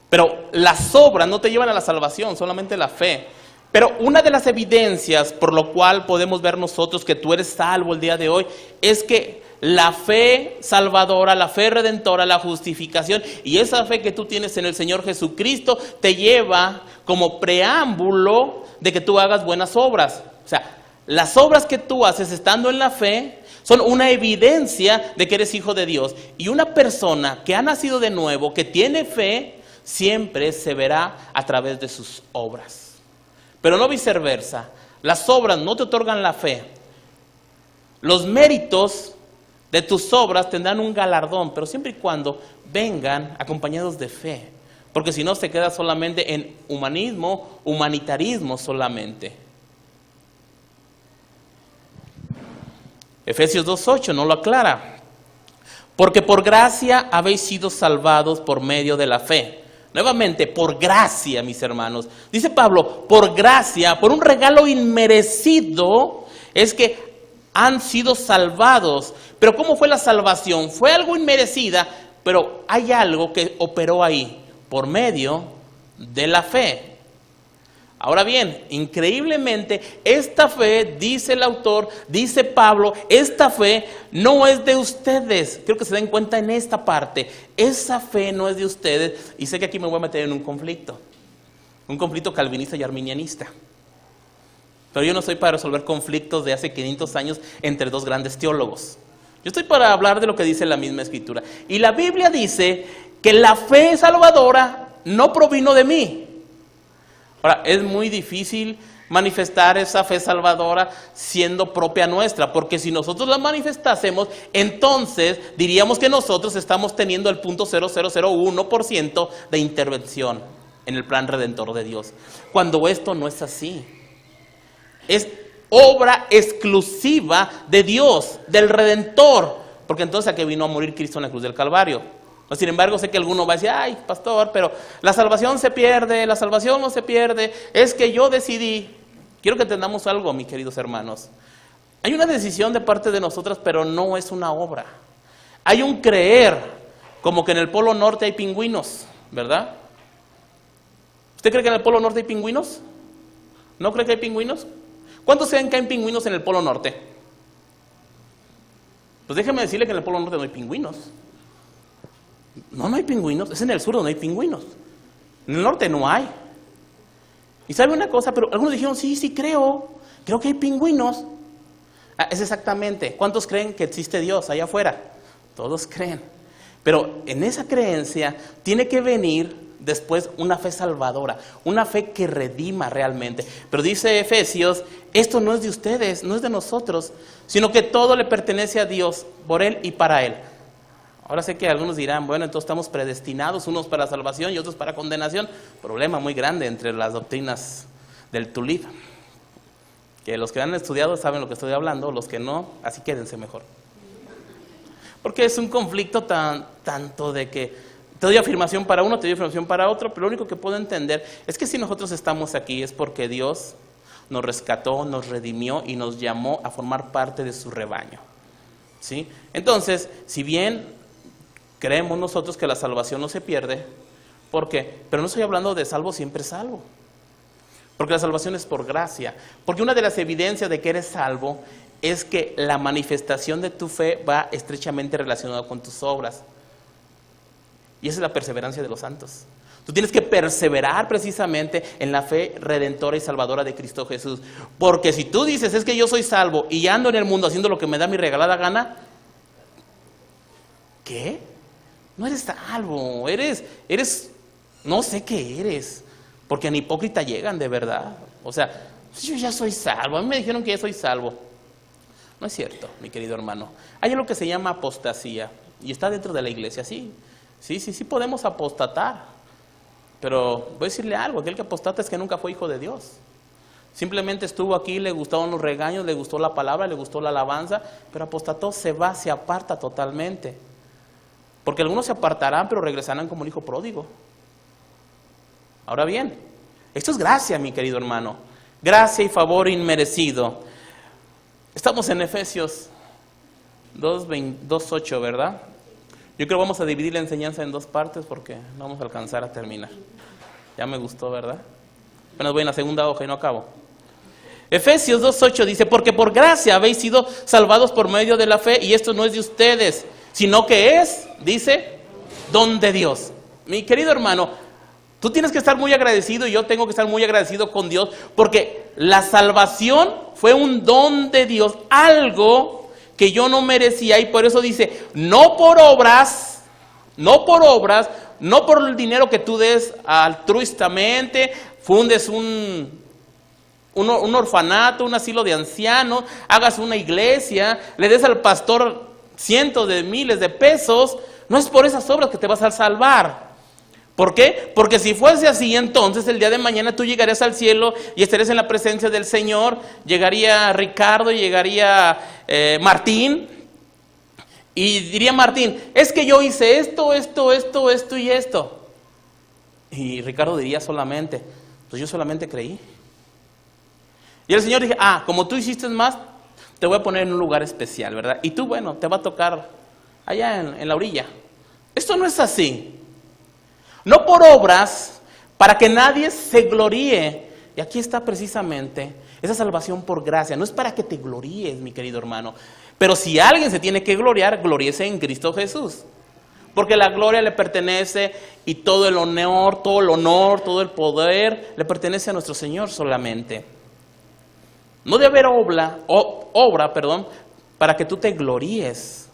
Pero las obras no te llevan a la salvación, solamente la fe. Pero una de las evidencias por lo cual podemos ver nosotros que tú eres salvo el día de hoy es que la fe salvadora, la fe redentora, la justificación y esa fe que tú tienes en el Señor Jesucristo te lleva como preámbulo de que tú hagas buenas obras. O sea, las obras que tú haces estando en la fe son una evidencia de que eres hijo de Dios. Y una persona que ha nacido de nuevo, que tiene fe, siempre se verá a través de sus obras. Pero no viceversa. Las obras no te otorgan la fe. Los méritos de tus obras tendrán un galardón, pero siempre y cuando vengan acompañados de fe. Porque si no se queda solamente en humanismo, humanitarismo solamente. Efesios 2:8 no lo aclara. Porque por gracia habéis sido salvados por medio de la fe. Nuevamente, por gracia, mis hermanos. Dice Pablo, por gracia, por un regalo inmerecido, es que han sido salvados. Pero ¿cómo fue la salvación? Fue algo inmerecida, pero hay algo que operó ahí, por medio de la fe. Ahora bien, increíblemente, esta fe, dice el autor, dice Pablo, esta fe no es de ustedes. Creo que se den cuenta en esta parte. Esa fe no es de ustedes. Y sé que aquí me voy a meter en un conflicto calvinista y arminianista. Pero yo no estoy para resolver conflictos de hace 500 años entre dos grandes teólogos. Yo estoy para hablar de lo que dice la misma Escritura. Y la Biblia dice que la fe salvadora no provino de mí. Ahora, es muy difícil manifestar esa fe salvadora siendo propia nuestra, porque si nosotros la manifestásemos, entonces diríamos que nosotros estamos teniendo el 0.0001% de intervención en el plan redentor de Dios, cuando esto no es así. Es obra exclusiva de Dios, del Redentor, porque entonces ¿a qué vino a morir Cristo en la cruz del Calvario? Sin embargo, sé que alguno va a decir, ay, pastor, pero la salvación se pierde, la salvación no se pierde, es que yo decidí. Quiero que entendamos algo, mis queridos hermanos. Hay una decisión de parte de nosotras, pero no es una obra. Hay un creer, como que en el Polo Norte hay pingüinos, ¿verdad? ¿Usted cree que en el Polo Norte hay pingüinos? ¿No cree que hay pingüinos? ¿Cuántos creen que hay pingüinos en el Polo Norte? Pues déjeme decirle que en el Polo Norte no hay pingüinos. No hay pingüinos, es en el sur donde hay pingüinos. En el norte no hay. Y sabe una cosa, pero algunos dijeron, sí, creo que hay pingüinos. Es exactamente, ¿cuántos creen que existe Dios allá afuera? Todos creen. Pero en esa creencia tiene que venir después una fe salvadora, una fe que redima realmente. Pero dice Efesios, esto no es de ustedes, no es de nosotros, sino que todo le pertenece a Dios, por Él y para Él. Ahora sé que algunos dirán, bueno, entonces estamos predestinados, unos para salvación y otros para condenación. Problema muy grande entre las doctrinas del Tulip. Que los que han estudiado saben lo que estoy hablando, los que no, así quédense mejor. Porque es un conflicto tanto de que te doy afirmación para uno, te doy afirmación para otro, pero lo único que puedo entender es que si nosotros estamos aquí es porque Dios nos rescató, nos redimió y nos llamó a formar parte de su rebaño. ¿Sí? Entonces, si bien creemos nosotros que la salvación no se pierde, ¿por qué? Pero no estoy hablando de salvo siempre salvo, porque la salvación es por gracia, porque una de las evidencias de que eres salvo es que la manifestación de tu fe va estrechamente relacionada con tus obras, y esa es la perseverancia de los santos. Tú tienes que perseverar precisamente en la fe redentora y salvadora de Cristo Jesús, porque si tú dices, es que yo soy salvo y ando en el mundo haciendo lo que me da mi regalada gana, ¿qué? No eres salvo, eres, no sé qué eres, porque en hipócrita llegan de verdad. O sea, yo ya soy salvo, a mí me dijeron que ya soy salvo. No es cierto, mi querido hermano. Hay algo que se llama apostasía, y está dentro de la iglesia, sí podemos apostatar. Pero voy a decirle algo, aquel que apostata es que nunca fue hijo de Dios. Simplemente estuvo aquí, le gustaron los regaños, le gustó la palabra, le gustó la alabanza, pero apostató, se va, se aparta totalmente. Porque algunos se apartarán, pero regresarán como el hijo pródigo. Ahora bien, esto es gracia, mi querido hermano. Gracia y favor inmerecido. Estamos en Efesios 2:8, ¿verdad? Yo creo que vamos a dividir la enseñanza en dos partes porque no vamos a alcanzar a terminar. Ya me gustó, ¿verdad? Bueno, voy en la segunda hoja y no acabo. Efesios 2:8 dice, porque por gracia habéis sido salvados por medio de la fe, y esto no es de ustedes, sino que es, dice, don de Dios. Mi querido hermano, tú tienes que estar muy agradecido y yo tengo que estar muy agradecido con Dios, porque la salvación fue un don de Dios, algo que yo no merecía, y por eso dice, no por obras, no por el dinero que tú des altruistamente, fundes un orfanato, un asilo de ancianos, hagas una iglesia, le des al pastor cientos de miles de pesos. No es por esas obras que te vas a salvar. ¿Por qué? Porque si fuese así, entonces el día de mañana tú llegarías al cielo y estarías en la presencia del Señor. Llegaría Ricardo, llegaría Martín, y diría Martín, es que yo hice esto y esto. Y Ricardo diría solamente, pues yo solamente creí. Y el Señor dice, como tú hiciste más, te voy a poner en un lugar especial, ¿verdad? Y tú, bueno, te va a tocar allá en la orilla. Esto no es así. No por obras, para que nadie se gloríe. Y aquí está precisamente esa salvación por gracia. No es para que te gloríes, mi querido hermano. Pero si alguien se tiene que gloriar, gloríese en Cristo Jesús. Porque la gloria le pertenece y todo el honor, todo el poder le pertenece a nuestro Señor solamente. No debe haber obra, para que tú te gloríes.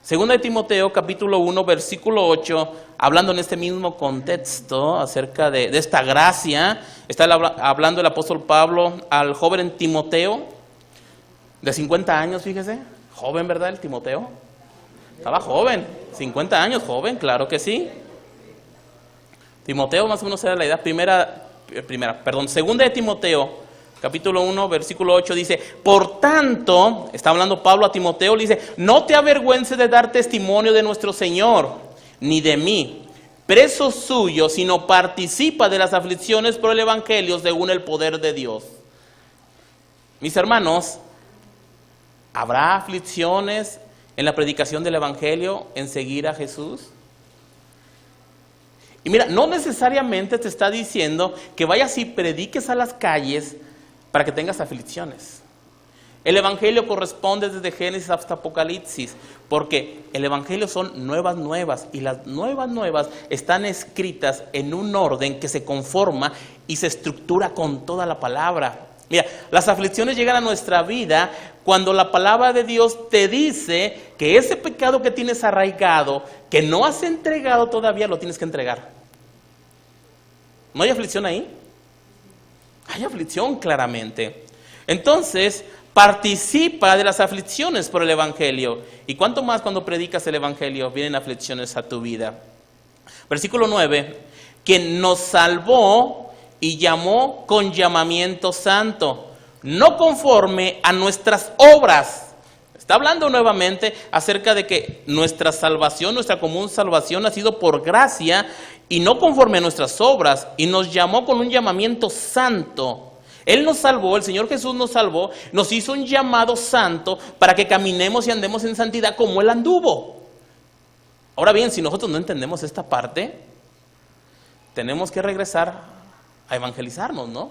Segunda de Timoteo, capítulo 1, versículo 8, hablando en este mismo contexto acerca de esta gracia, está hablando el apóstol Pablo al joven Timoteo, de 50 años, fíjese, joven, ¿verdad? El Timoteo, estaba joven, 50 años, joven, claro que sí. Timoteo más o menos era la edad segunda de Timoteo, capítulo 1, versículo 8, dice, por tanto, está hablando Pablo a Timoteo, le dice, no te avergüences de dar testimonio de nuestro Señor, ni de mí, preso suyo, sino participa de las aflicciones por el evangelio según el poder de Dios. Mis hermanos, ¿habrá aflicciones en la predicación del evangelio, en seguir a Jesús? Y mira, no necesariamente te está diciendo que vayas y prediques a las calles para que tengas aflicciones. El evangelio corresponde desde Génesis hasta Apocalipsis, porque el evangelio son nuevas, y las nuevas están escritas en un orden que se conforma y se estructura con toda la palabra. Mira, las aflicciones llegan a nuestra vida cuando la palabra de Dios te dice que ese pecado que tienes arraigado, que no has entregado todavía, lo tienes que entregar. ¿No hay aflicción ahí? Hay aflicción claramente. Entonces, participa de las aflicciones por el evangelio. ¿Y cuánto más cuando predicas el evangelio vienen aflicciones a tu vida? Versículo 9, quien nos salvó y llamó con llamamiento santo, no conforme a nuestras obras. Está hablando nuevamente acerca de que nuestra salvación, nuestra común salvación ha sido por gracia y no conforme a nuestras obras, y nos llamó con un llamamiento santo. Él nos salvó, el Señor Jesús nos salvó, nos hizo un llamado santo para que caminemos y andemos en santidad como Él anduvo. Ahora bien, si nosotros no entendemos esta parte, tenemos que regresar a evangelizarnos, ¿no?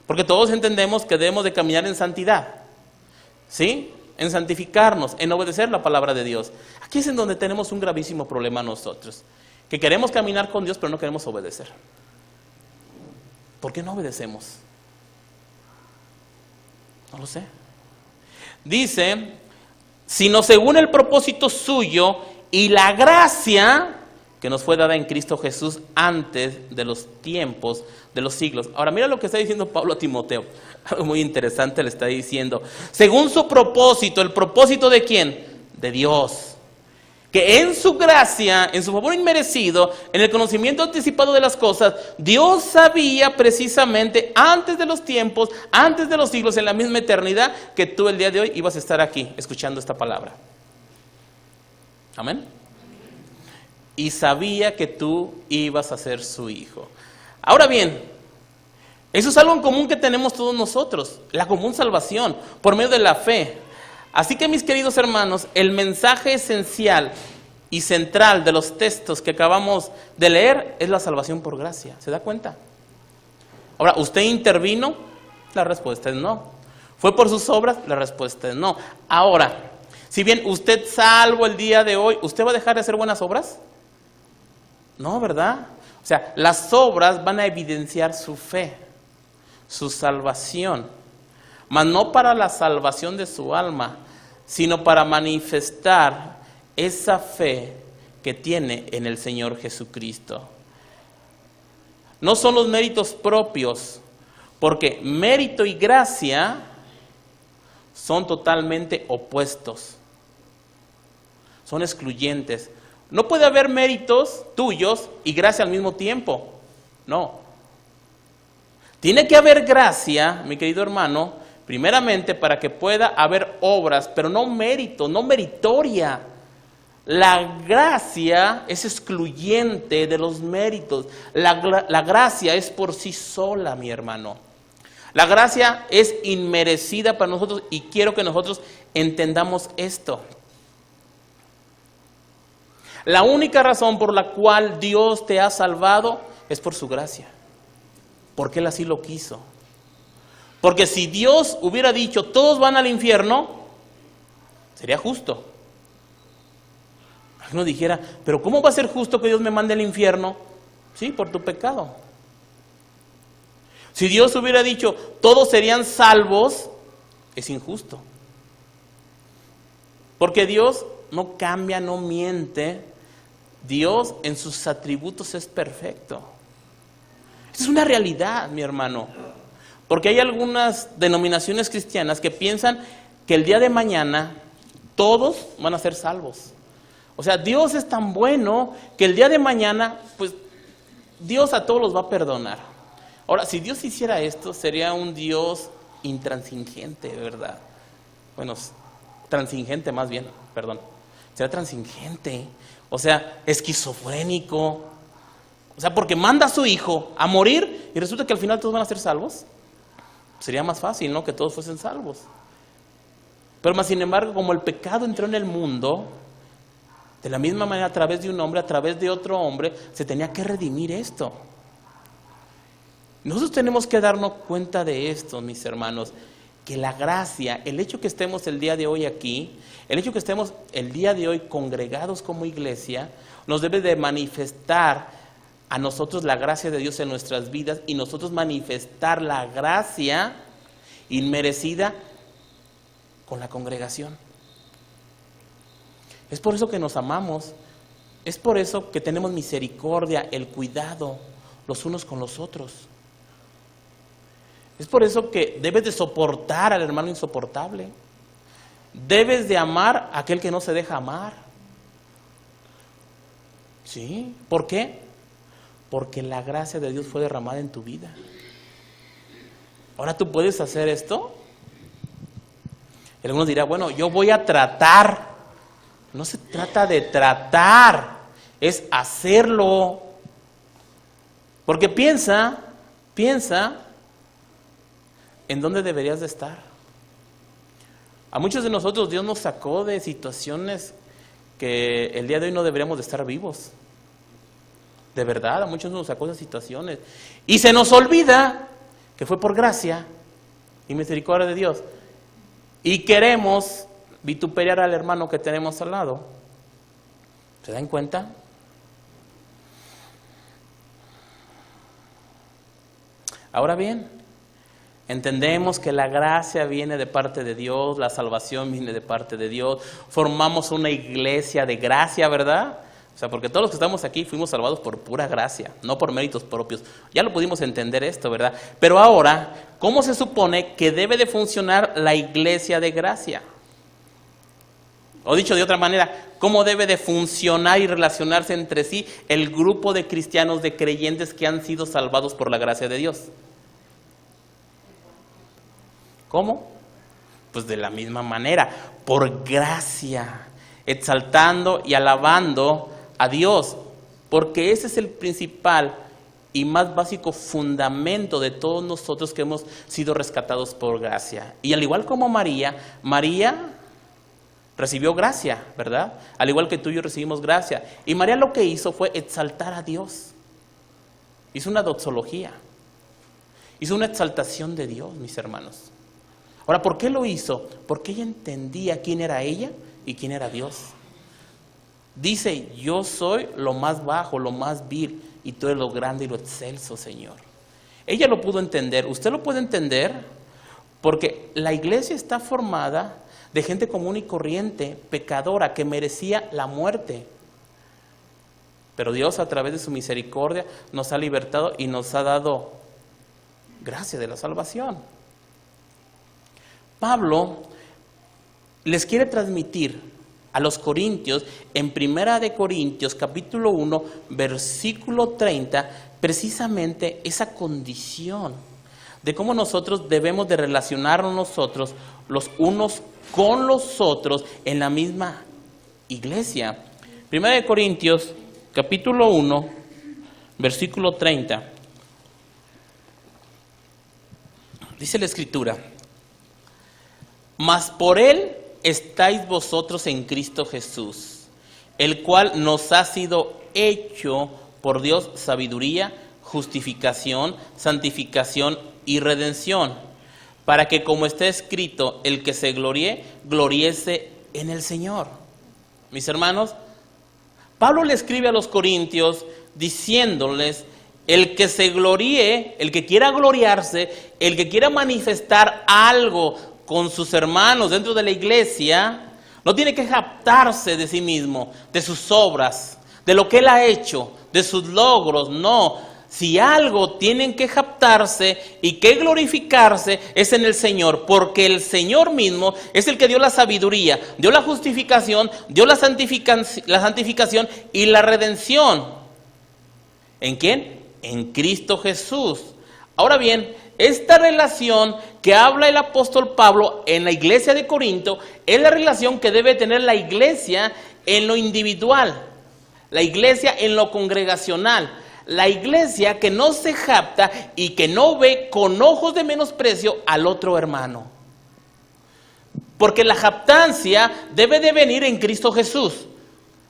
Porque todos entendemos que debemos de caminar en santidad, ¿sí? En santificarnos, en obedecer la palabra de Dios. Aquí es en donde tenemos un gravísimo problema nosotros, que queremos caminar con Dios pero no queremos obedecer. ¿Por qué no obedecemos? No lo sé. Dice, sino según el propósito suyo y la gracia que nos fue dada en Cristo Jesús antes de los tiempos de los siglos. Ahora mira lo que está diciendo Pablo a Timoteo. Algo muy interesante le está diciendo. Según su propósito, ¿el propósito de quién? De Dios. Que en su gracia, en su favor inmerecido, en el conocimiento anticipado de las cosas, Dios sabía precisamente antes de los tiempos, antes de los siglos, en la misma eternidad, que tú el día de hoy ibas a estar aquí escuchando esta palabra. Amén. Y sabía que tú ibas a ser su hijo. Ahora bien, eso es algo en común que tenemos todos nosotros, la común salvación, por medio de la fe. Así que, mis queridos hermanos, el mensaje esencial y central de los textos que acabamos de leer es la salvación por gracia. ¿Se da cuenta? Ahora, ¿usted intervino? La respuesta es no. ¿Fue por sus obras? La respuesta es no. Ahora, si bien usted salvo el día de hoy, ¿usted va a dejar de hacer buenas obras? No, ¿verdad? O sea, las obras van a evidenciar su fe, su salvación, mas no para la salvación de su alma, sino para manifestar esa fe que tiene en el Señor Jesucristo. No son los méritos propios, porque mérito y gracia son totalmente opuestos, son excluyentes. No puede haber méritos tuyos y gracia al mismo tiempo, no. Tiene que haber gracia, mi querido hermano, primeramente para que pueda haber obras, pero no mérito, no meritoria. La gracia es excluyente de los méritos. La gracia es por sí sola, mi hermano. La gracia es inmerecida para nosotros y quiero que nosotros entendamos esto. La única razón por la cual Dios te ha salvado es por su gracia. Porque Él así lo quiso. Porque si Dios hubiera dicho, todos van al infierno, sería justo. Uno dijera, pero ¿cómo va a ser justo que Dios me mande al infierno? Sí, por tu pecado. Si Dios hubiera dicho, todos serían salvos, es injusto. Porque Dios no cambia, no miente. Dios en sus atributos es perfecto. Es una realidad, mi hermano. Porque hay algunas denominaciones cristianas que piensan que el día de mañana todos van a ser salvos. O sea, Dios es tan bueno que el día de mañana, pues, Dios a todos los va a perdonar. Ahora, si Dios hiciera esto, sería un Dios intransigente, ¿verdad? Bueno, transigente más bien, perdón. Sería transigente, o sea, esquizofrénico. O sea, porque manda a su hijo a morir y resulta que al final todos van a ser salvos. Sería más fácil, ¿no? Que todos fuesen salvos. Pero más sin embargo, como el pecado entró en el mundo, de la misma manera, a través de un hombre, a través de otro hombre, se tenía que redimir esto. Nosotros tenemos que darnos cuenta de esto, mis hermanos, que la gracia, el hecho que estemos el día de hoy aquí, el hecho que estemos el día de hoy congregados como iglesia, nos debe de manifestar a nosotros la gracia de Dios en nuestras vidas y nosotros manifestar la gracia inmerecida con la congregación. Es por eso que nos amamos, es por eso que tenemos misericordia, el cuidado los unos con los otros. Es por eso que debes de soportar al hermano insoportable. Debes de amar a aquel que no se deja amar. ¿Sí? ¿Por qué? Porque la gracia de Dios fue derramada en tu vida. Ahora tú puedes hacer esto. Y algunos dirán, bueno, yo voy a tratar. No se trata de tratar, es hacerlo. Porque piensa en dónde deberías de estar. A muchos de nosotros Dios nos sacó de situaciones que el día de hoy no deberíamos de estar vivos. De verdad, a muchos nos sacó de situaciones. Y se nos olvida que fue por gracia y misericordia de Dios. Y queremos vituperiar al hermano que tenemos al lado. ¿Se dan cuenta? Ahora bien, entendemos que la gracia viene de parte de Dios, la salvación viene de parte de Dios, formamos una iglesia de gracia, ¿verdad? O sea, porque todos los que estamos aquí fuimos salvados por pura gracia, no por méritos propios. Ya lo pudimos entender esto, ¿verdad? Pero ahora, ¿cómo se supone que debe de funcionar la iglesia de gracia? O dicho de otra manera, ¿cómo debe de funcionar y relacionarse entre sí el grupo de cristianos, de creyentes que han sido salvados por la gracia de Dios? ¿Cómo? Pues de la misma manera, por gracia, exaltando y alabando a Dios, porque ese es el principal y más básico fundamento de todos nosotros que hemos sido rescatados por gracia. Y al igual como María Recibió gracia, ¿verdad? Al igual que tú y yo recibimos gracia. Y María lo que hizo fue exaltar a Dios. Hizo una doxología. Hizo una exaltación de Dios, mis hermanos. Ahora, ¿por qué lo hizo? Porque ella entendía quién era ella y quién era Dios. Dice, yo soy lo más bajo, lo más vil, y tú eres lo grande y lo excelso, Señor. Ella lo pudo entender. ¿Usted lo puede entender? Porque la iglesia está formada de gente común y corriente, pecadora, que merecía la muerte. Pero Dios, a través de su misericordia, nos ha libertado y nos ha dado gracia de la salvación. Pablo les quiere transmitir a los corintios, en 1 de Corintios, capítulo 1, versículo 30, precisamente esa condición de cómo nosotros debemos de relacionarnos nosotros, los unos con los otros, en la misma iglesia. 1 de Corintios, capítulo 1, versículo 30. Dice la Escritura, mas por Él estáis vosotros en Cristo Jesús, el cual nos ha sido hecho por Dios sabiduría, justificación, santificación y redención, para que, como está escrito, el que se gloríe, gloriese en el Señor. Mis hermanos, Pablo le escribe a los corintios diciéndoles, el que se gloríe, el que quiera gloriarse, el que quiera manifestar algo con sus hermanos dentro de la iglesia, no tiene que jactarse de sí mismo, de sus obras, de lo que él ha hecho, de sus logros. No, si algo tienen que jactarse y que glorificarse es en el Señor, porque el Señor mismo es el que dio la sabiduría, dio la justificación, dio la santificación y la redención. ¿En quién? En Cristo Jesús. Ahora bien, esta relación que habla el apóstol Pablo en la iglesia de Corinto es la relación que debe tener la iglesia en lo individual, la iglesia en lo congregacional, la iglesia que no se jacta y que no ve con ojos de menosprecio al otro hermano. Porque la jactancia debe de venir en Cristo Jesús.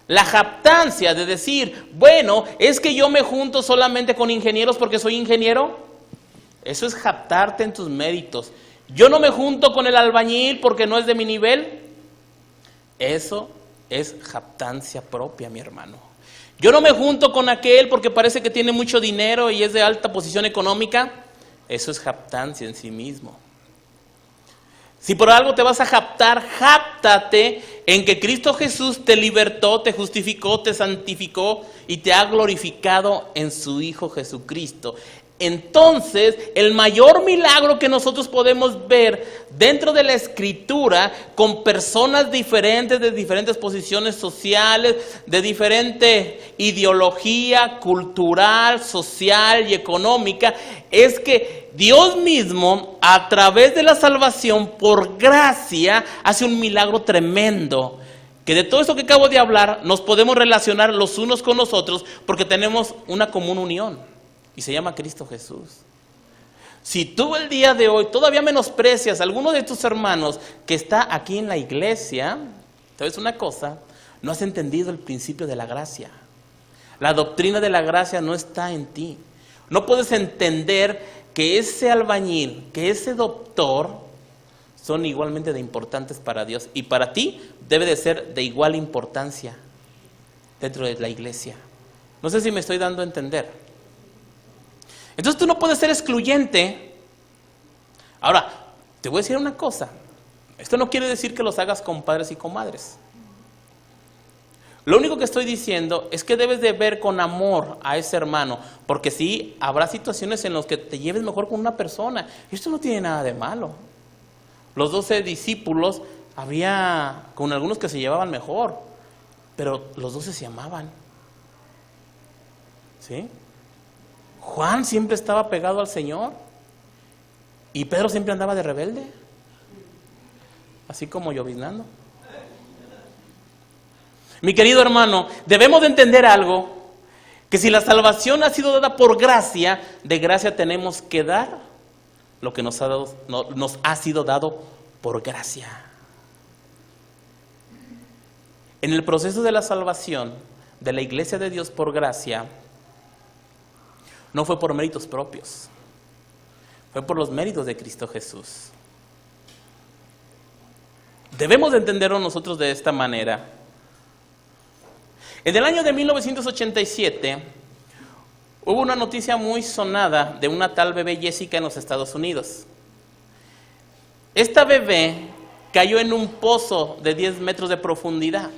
La jactancia de decir, bueno, es que yo me junto solamente con ingenieros porque soy ingeniero. Eso es jactarte en tus méritos. Yo no me junto con el albañil porque no es de mi nivel. Eso es jactancia propia, mi hermano. Yo no me junto con aquel porque parece que tiene mucho dinero y es de alta posición económica. Eso es jactancia en sí mismo. Si por algo te vas a jactar, jáctate en que Cristo Jesús te libertó, te justificó, te santificó y te ha glorificado en su Hijo Jesucristo. Entonces, el mayor milagro que nosotros podemos ver dentro de la Escritura, con personas diferentes, de diferentes posiciones sociales, de diferente ideología cultural, social y económica, es que Dios mismo, a través de la salvación, por gracia, hace un milagro tremendo. Que de todo esto que acabo de hablar, nos podemos relacionar los unos con los otros, porque tenemos una común unión. Y se llama Cristo Jesús. Si tú el día de hoy todavía menosprecias a alguno de tus hermanos que está aquí en la iglesia, ¿sabes una cosa? No has entendido el principio de la gracia. La doctrina de la gracia no está en ti. No puedes entender que ese albañil, que ese doctor, son igualmente de importantes para Dios. Y para ti debe de ser de igual importancia dentro de la iglesia. No sé si me estoy dando a entender. Entonces tú no puedes ser excluyente. Ahora, te voy a decir una cosa. Esto no quiere decir que los hagas con padres y comadres. Lo único que estoy diciendo es que debes de ver con amor a ese hermano. Porque sí, habrá situaciones en las que te lleves mejor con una persona. Y esto no tiene nada de malo. Los 12 discípulos, había con algunos que se llevaban mejor. Pero los 12 se amaban. ¿Sí? Juan siempre estaba pegado al Señor y Pedro siempre andaba de rebelde, así como lloviznando. Mi querido hermano, debemos de entender algo, que si la salvación ha sido dada por gracia, de gracia tenemos que dar lo que nos ha sido dado por gracia. En el proceso de la salvación de la iglesia de Dios por gracia, no fue por méritos propios, fue por los méritos de Cristo Jesús. Debemos de entenderlo nosotros de esta manera. En el año de 1987 hubo una noticia muy sonada de una tal bebé Jessica en los Estados Unidos. Esta bebé cayó en un pozo de 10 metros de profundidad.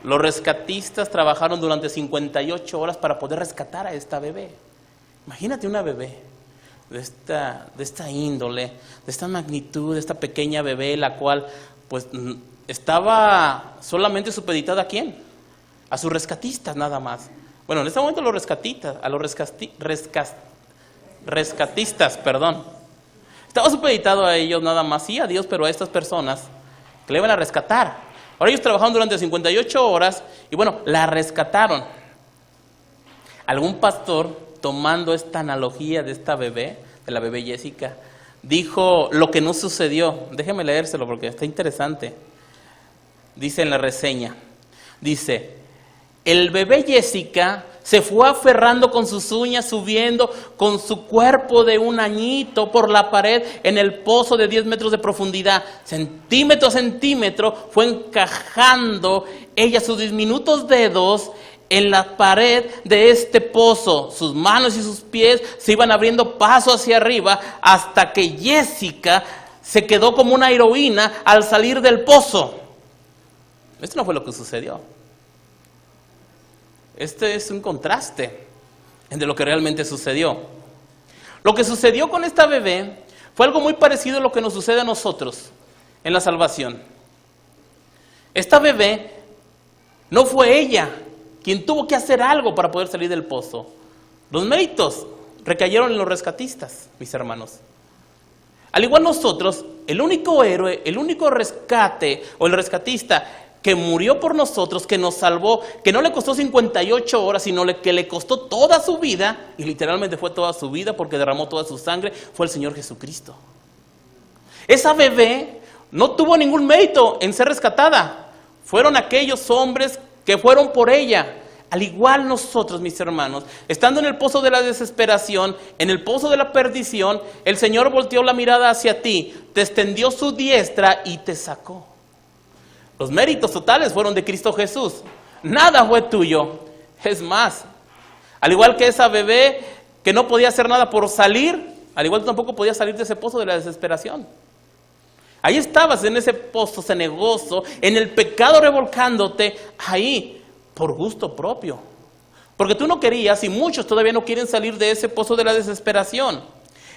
Los rescatistas trabajaron durante 58 horas para poder rescatar a esta bebé. Imagínate una bebé de esta índole, de esta magnitud, de esta pequeña bebé, la cual pues estaba solamente supeditada ¿a quién? A sus rescatistas nada más. Bueno, en este momento los rescatistas, estaba supeditado a ellos nada más, sí a Dios, pero a estas personas que le iban a rescatar. Ahora ellos trabajaron durante 58 horas y bueno, la rescataron. Algún pastor, tomando esta analogía de esta bebé, de la bebé Jessica, dijo lo que no sucedió. Déjeme leérselo porque está interesante. Dice en la reseña, dice, el bebé Jessica se fue aferrando con sus uñas, subiendo con su cuerpo de un añito por la pared en el pozo de 10 metros de profundidad. Centímetro a centímetro fue encajando ella sus diminutos dedos en la pared de este pozo. Sus manos y sus pies se iban abriendo paso hacia arriba hasta que Jessica se quedó como una heroína al salir del pozo. Esto no fue lo que sucedió. Este es un contraste entre lo que realmente sucedió. Lo que sucedió con esta bebé fue algo muy parecido a lo que nos sucede a nosotros en la salvación. Esta bebé no fue ella quien tuvo que hacer algo para poder salir del pozo. Los méritos recayeron en los rescatistas, mis hermanos. Al igual nosotros, el único héroe, el único rescate o el rescatista que murió por nosotros, que nos salvó, que no le costó 58 horas, sino que le costó toda su vida, y literalmente fue toda su vida porque derramó toda su sangre, fue el Señor Jesucristo. Esa bebé no tuvo ningún mérito en ser rescatada. Fueron aquellos hombres que fueron por ella. Al igual nosotros, mis hermanos, estando en el pozo de la desesperación, en el pozo de la perdición, el Señor volteó la mirada hacia ti, te extendió su diestra y te sacó. Los méritos totales fueron de Cristo Jesús. Nada fue tuyo. Es más, al igual que esa bebé que no podía hacer nada por salir, al igual tú tampoco podías salir de ese pozo de la desesperación. Ahí estabas en ese pozo cenagoso, en el pecado revolcándote, ahí, por gusto propio. Porque tú no querías y muchos todavía no quieren salir de ese pozo de la desesperación.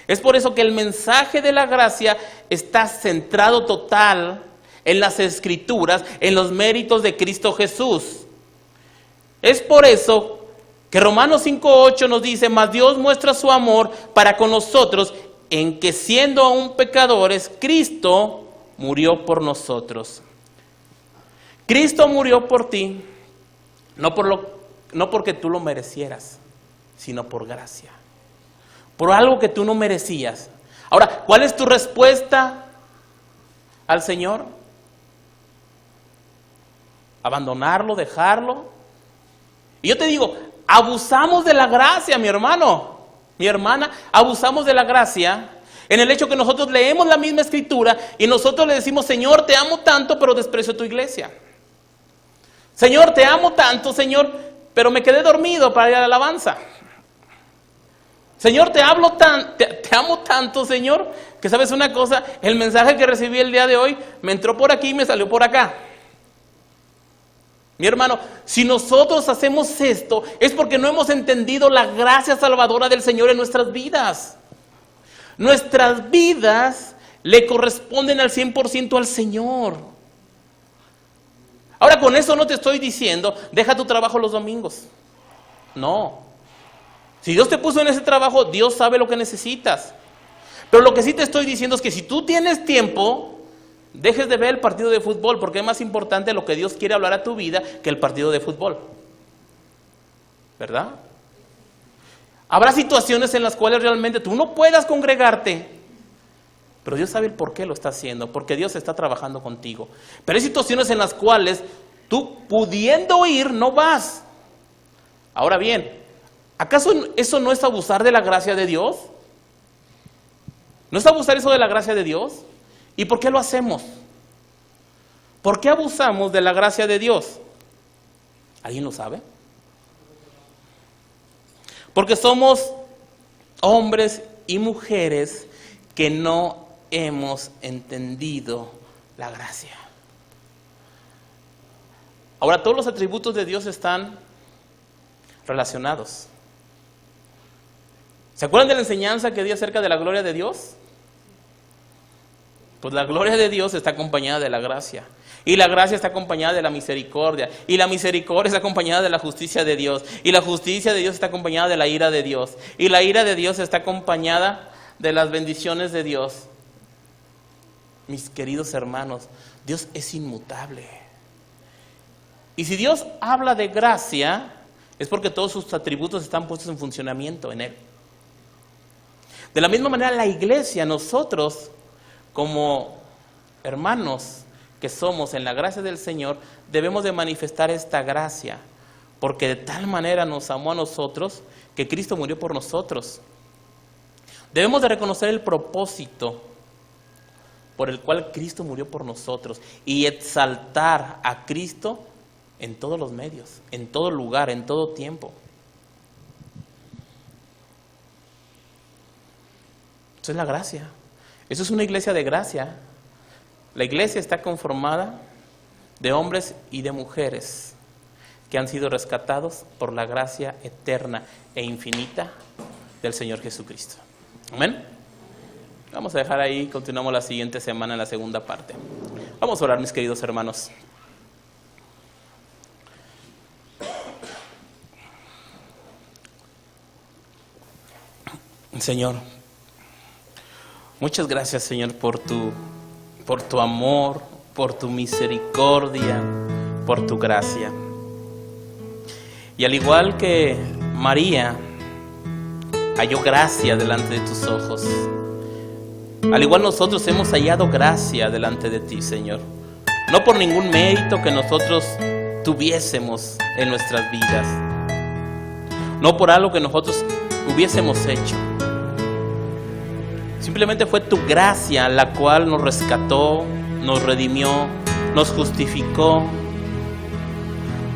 Es por eso que el mensaje de la gracia está centrado total en las Escrituras, en los méritos de Cristo Jesús. Es por eso que Romanos 5:8 nos dice, mas Dios muestra su amor para con nosotros, en que siendo aún pecadores, Cristo murió por nosotros. Cristo murió por ti, no porque tú lo merecieras, sino por gracia. Por algo que tú no merecías. Ahora, ¿cuál es tu respuesta al Señor? ¿Abandonarlo, dejarlo? Y yo te digo, abusamos de la gracia, mi hermano, mi hermana, abusamos de la gracia en el hecho que nosotros leemos la misma escritura y nosotros le decimos, Señor, te amo tanto, pero desprecio tu iglesia. Señor, te amo tanto, Señor, pero me quedé dormido para ir a la alabanza. Señor, te amo tanto, Señor, que sabes una cosa, el mensaje que recibí el día de hoy me entró por aquí y me salió por acá. Mi hermano, si nosotros hacemos esto, es porque no hemos entendido la gracia salvadora del Señor en nuestras vidas. Nuestras vidas le corresponden al 100% al Señor. Ahora, con eso no te estoy diciendo, deja tu trabajo los domingos. No. Si Dios te puso en ese trabajo, Dios sabe lo que necesitas. Pero lo que sí te estoy diciendo es que si tú tienes tiempo, dejes de ver el partido de fútbol, porque es más importante lo que Dios quiere hablar a tu vida que el partido de fútbol. ¿Verdad? Habrá situaciones en las cuales realmente tú no puedas congregarte, pero Dios sabe el por qué lo está haciendo, porque Dios está trabajando contigo. Pero hay situaciones en las cuales Tú pudiendo ir, no vas. Ahora bien, ¿acaso eso no es abusar de la gracia de Dios? ¿No es abusar eso de la gracia de Dios? ¿Y por qué lo hacemos? ¿Por qué abusamos de la gracia de Dios? ¿Alguien lo sabe? Porque somos hombres y mujeres que no hemos entendido la gracia. Ahora, todos los atributos de Dios están relacionados. ¿Se acuerdan de la enseñanza que di acerca de la gloria de Dios? Pues la gloria de Dios está acompañada de la gracia. Y la gracia está acompañada de la misericordia. Y la misericordia está acompañada de la justicia de Dios. Y la justicia de Dios está acompañada de la ira de Dios. Y la ira de Dios está acompañada de las bendiciones de Dios. Mis queridos hermanos, Dios es inmutable. Y si Dios habla de gracia, es porque todos sus atributos están puestos en funcionamiento en Él. De la misma manera, la iglesia, nosotros, como hermanos que somos en la gracia del Señor, debemos de manifestar esta gracia, porque de tal manera nos amó a nosotros, que Cristo murió por nosotros. Debemos de reconocer el propósito por el cual Cristo murió por nosotros y exaltar a Cristo en todos los medios, en todo lugar, en todo tiempo. Eso es la gracia. Eso es una iglesia de gracia. La iglesia está conformada de hombres y de mujeres que han sido rescatados por la gracia eterna e infinita del Señor Jesucristo. Amén. Vamos a dejar ahí, continuamos la siguiente semana en la segunda parte. Vamos a orar, mis queridos hermanos. Señor, muchas gracias, Señor, por tu amor, por tu misericordia, por tu gracia. Y al igual que María halló gracia delante de tus ojos, al igual nosotros hemos hallado gracia delante de ti, Señor. No por ningún mérito que nosotros tuviésemos en nuestras vidas, no por algo que nosotros hubiésemos hecho. Simplemente fue tu gracia la cual nos rescató, nos redimió, nos justificó,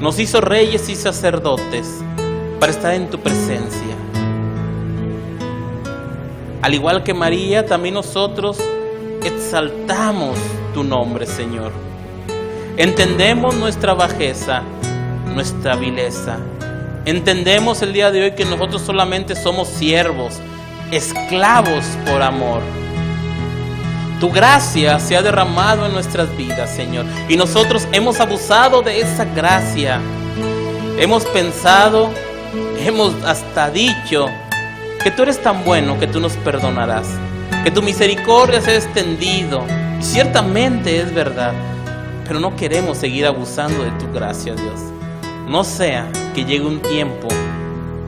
nos hizo reyes y sacerdotes para estar en tu presencia. Al igual que María, también nosotros exaltamos tu nombre, Señor. Entendemos nuestra bajeza, nuestra vileza. Entendemos el día de hoy que nosotros solamente somos siervos, esclavos por amor. Tu gracia se ha derramado en nuestras vidas, Señor, y nosotros hemos abusado de esa gracia. Hemos pensado, hemos hasta dicho que tú eres tan bueno que tú nos perdonarás, que tu misericordia se ha extendido, y ciertamente es verdad, pero no queremos seguir abusando de tu gracia, Dios. No sea que llegue un tiempo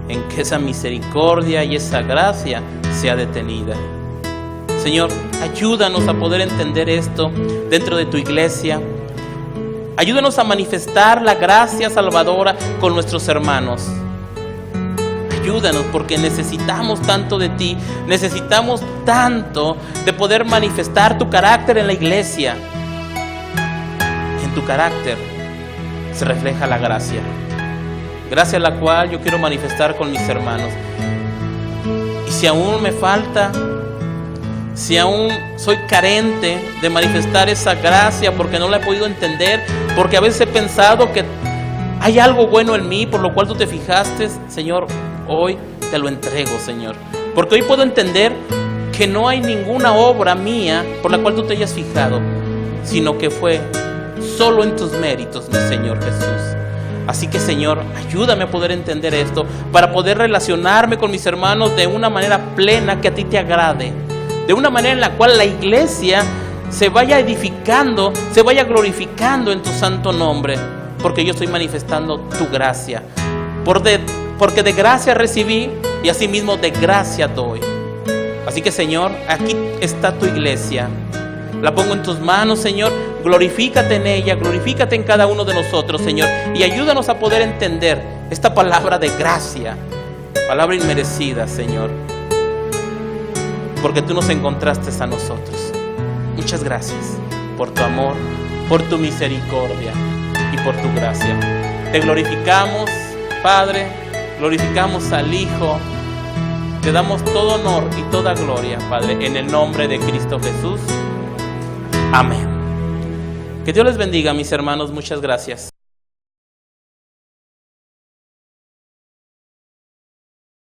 en que esa misericordia y esa gracia sea detenida. Señor, ayúdanos a poder entender esto dentro de tu iglesia. Ayúdanos a manifestar la gracia salvadora con nuestros hermanos. Ayúdanos porque necesitamos tanto de ti, necesitamos tanto de poder manifestar tu carácter en la iglesia. En tu carácter se refleja la gracia. Gracia la cual yo quiero manifestar con mis hermanos. Y si aún me falta, si aún soy carente de manifestar esa gracia porque no la he podido entender, porque a veces he pensado que hay algo bueno en mí por lo cual tú te fijaste, Señor, hoy te lo entrego, Señor. Porque hoy puedo entender que no hay ninguna obra mía por la cual tú te hayas fijado, sino que fue solo en tus méritos, mi Señor Jesús. Así que, Señor, ayúdame a poder entender esto, para poder relacionarme con mis hermanos de una manera plena que a ti te agrade, de una manera en la cual la iglesia se vaya edificando, se vaya glorificando en tu santo nombre, porque yo estoy manifestando tu gracia, porque de gracia recibí y asimismo de gracia doy. Así que, Señor, aquí está tu iglesia. La pongo en tus manos, Señor. Glorifícate en ella, glorifícate en cada uno de nosotros, Señor, y ayúdanos a poder entender esta palabra de gracia, palabra inmerecida, Señor, porque tú nos encontraste a nosotros. Muchas gracias por tu amor, por tu misericordia y por tu gracia. Te glorificamos, Padre, glorificamos al Hijo. Te damos todo honor y toda gloria, Padre, en el nombre de Cristo Jesús. Amén. Que Dios les bendiga, mis hermanos. Muchas gracias.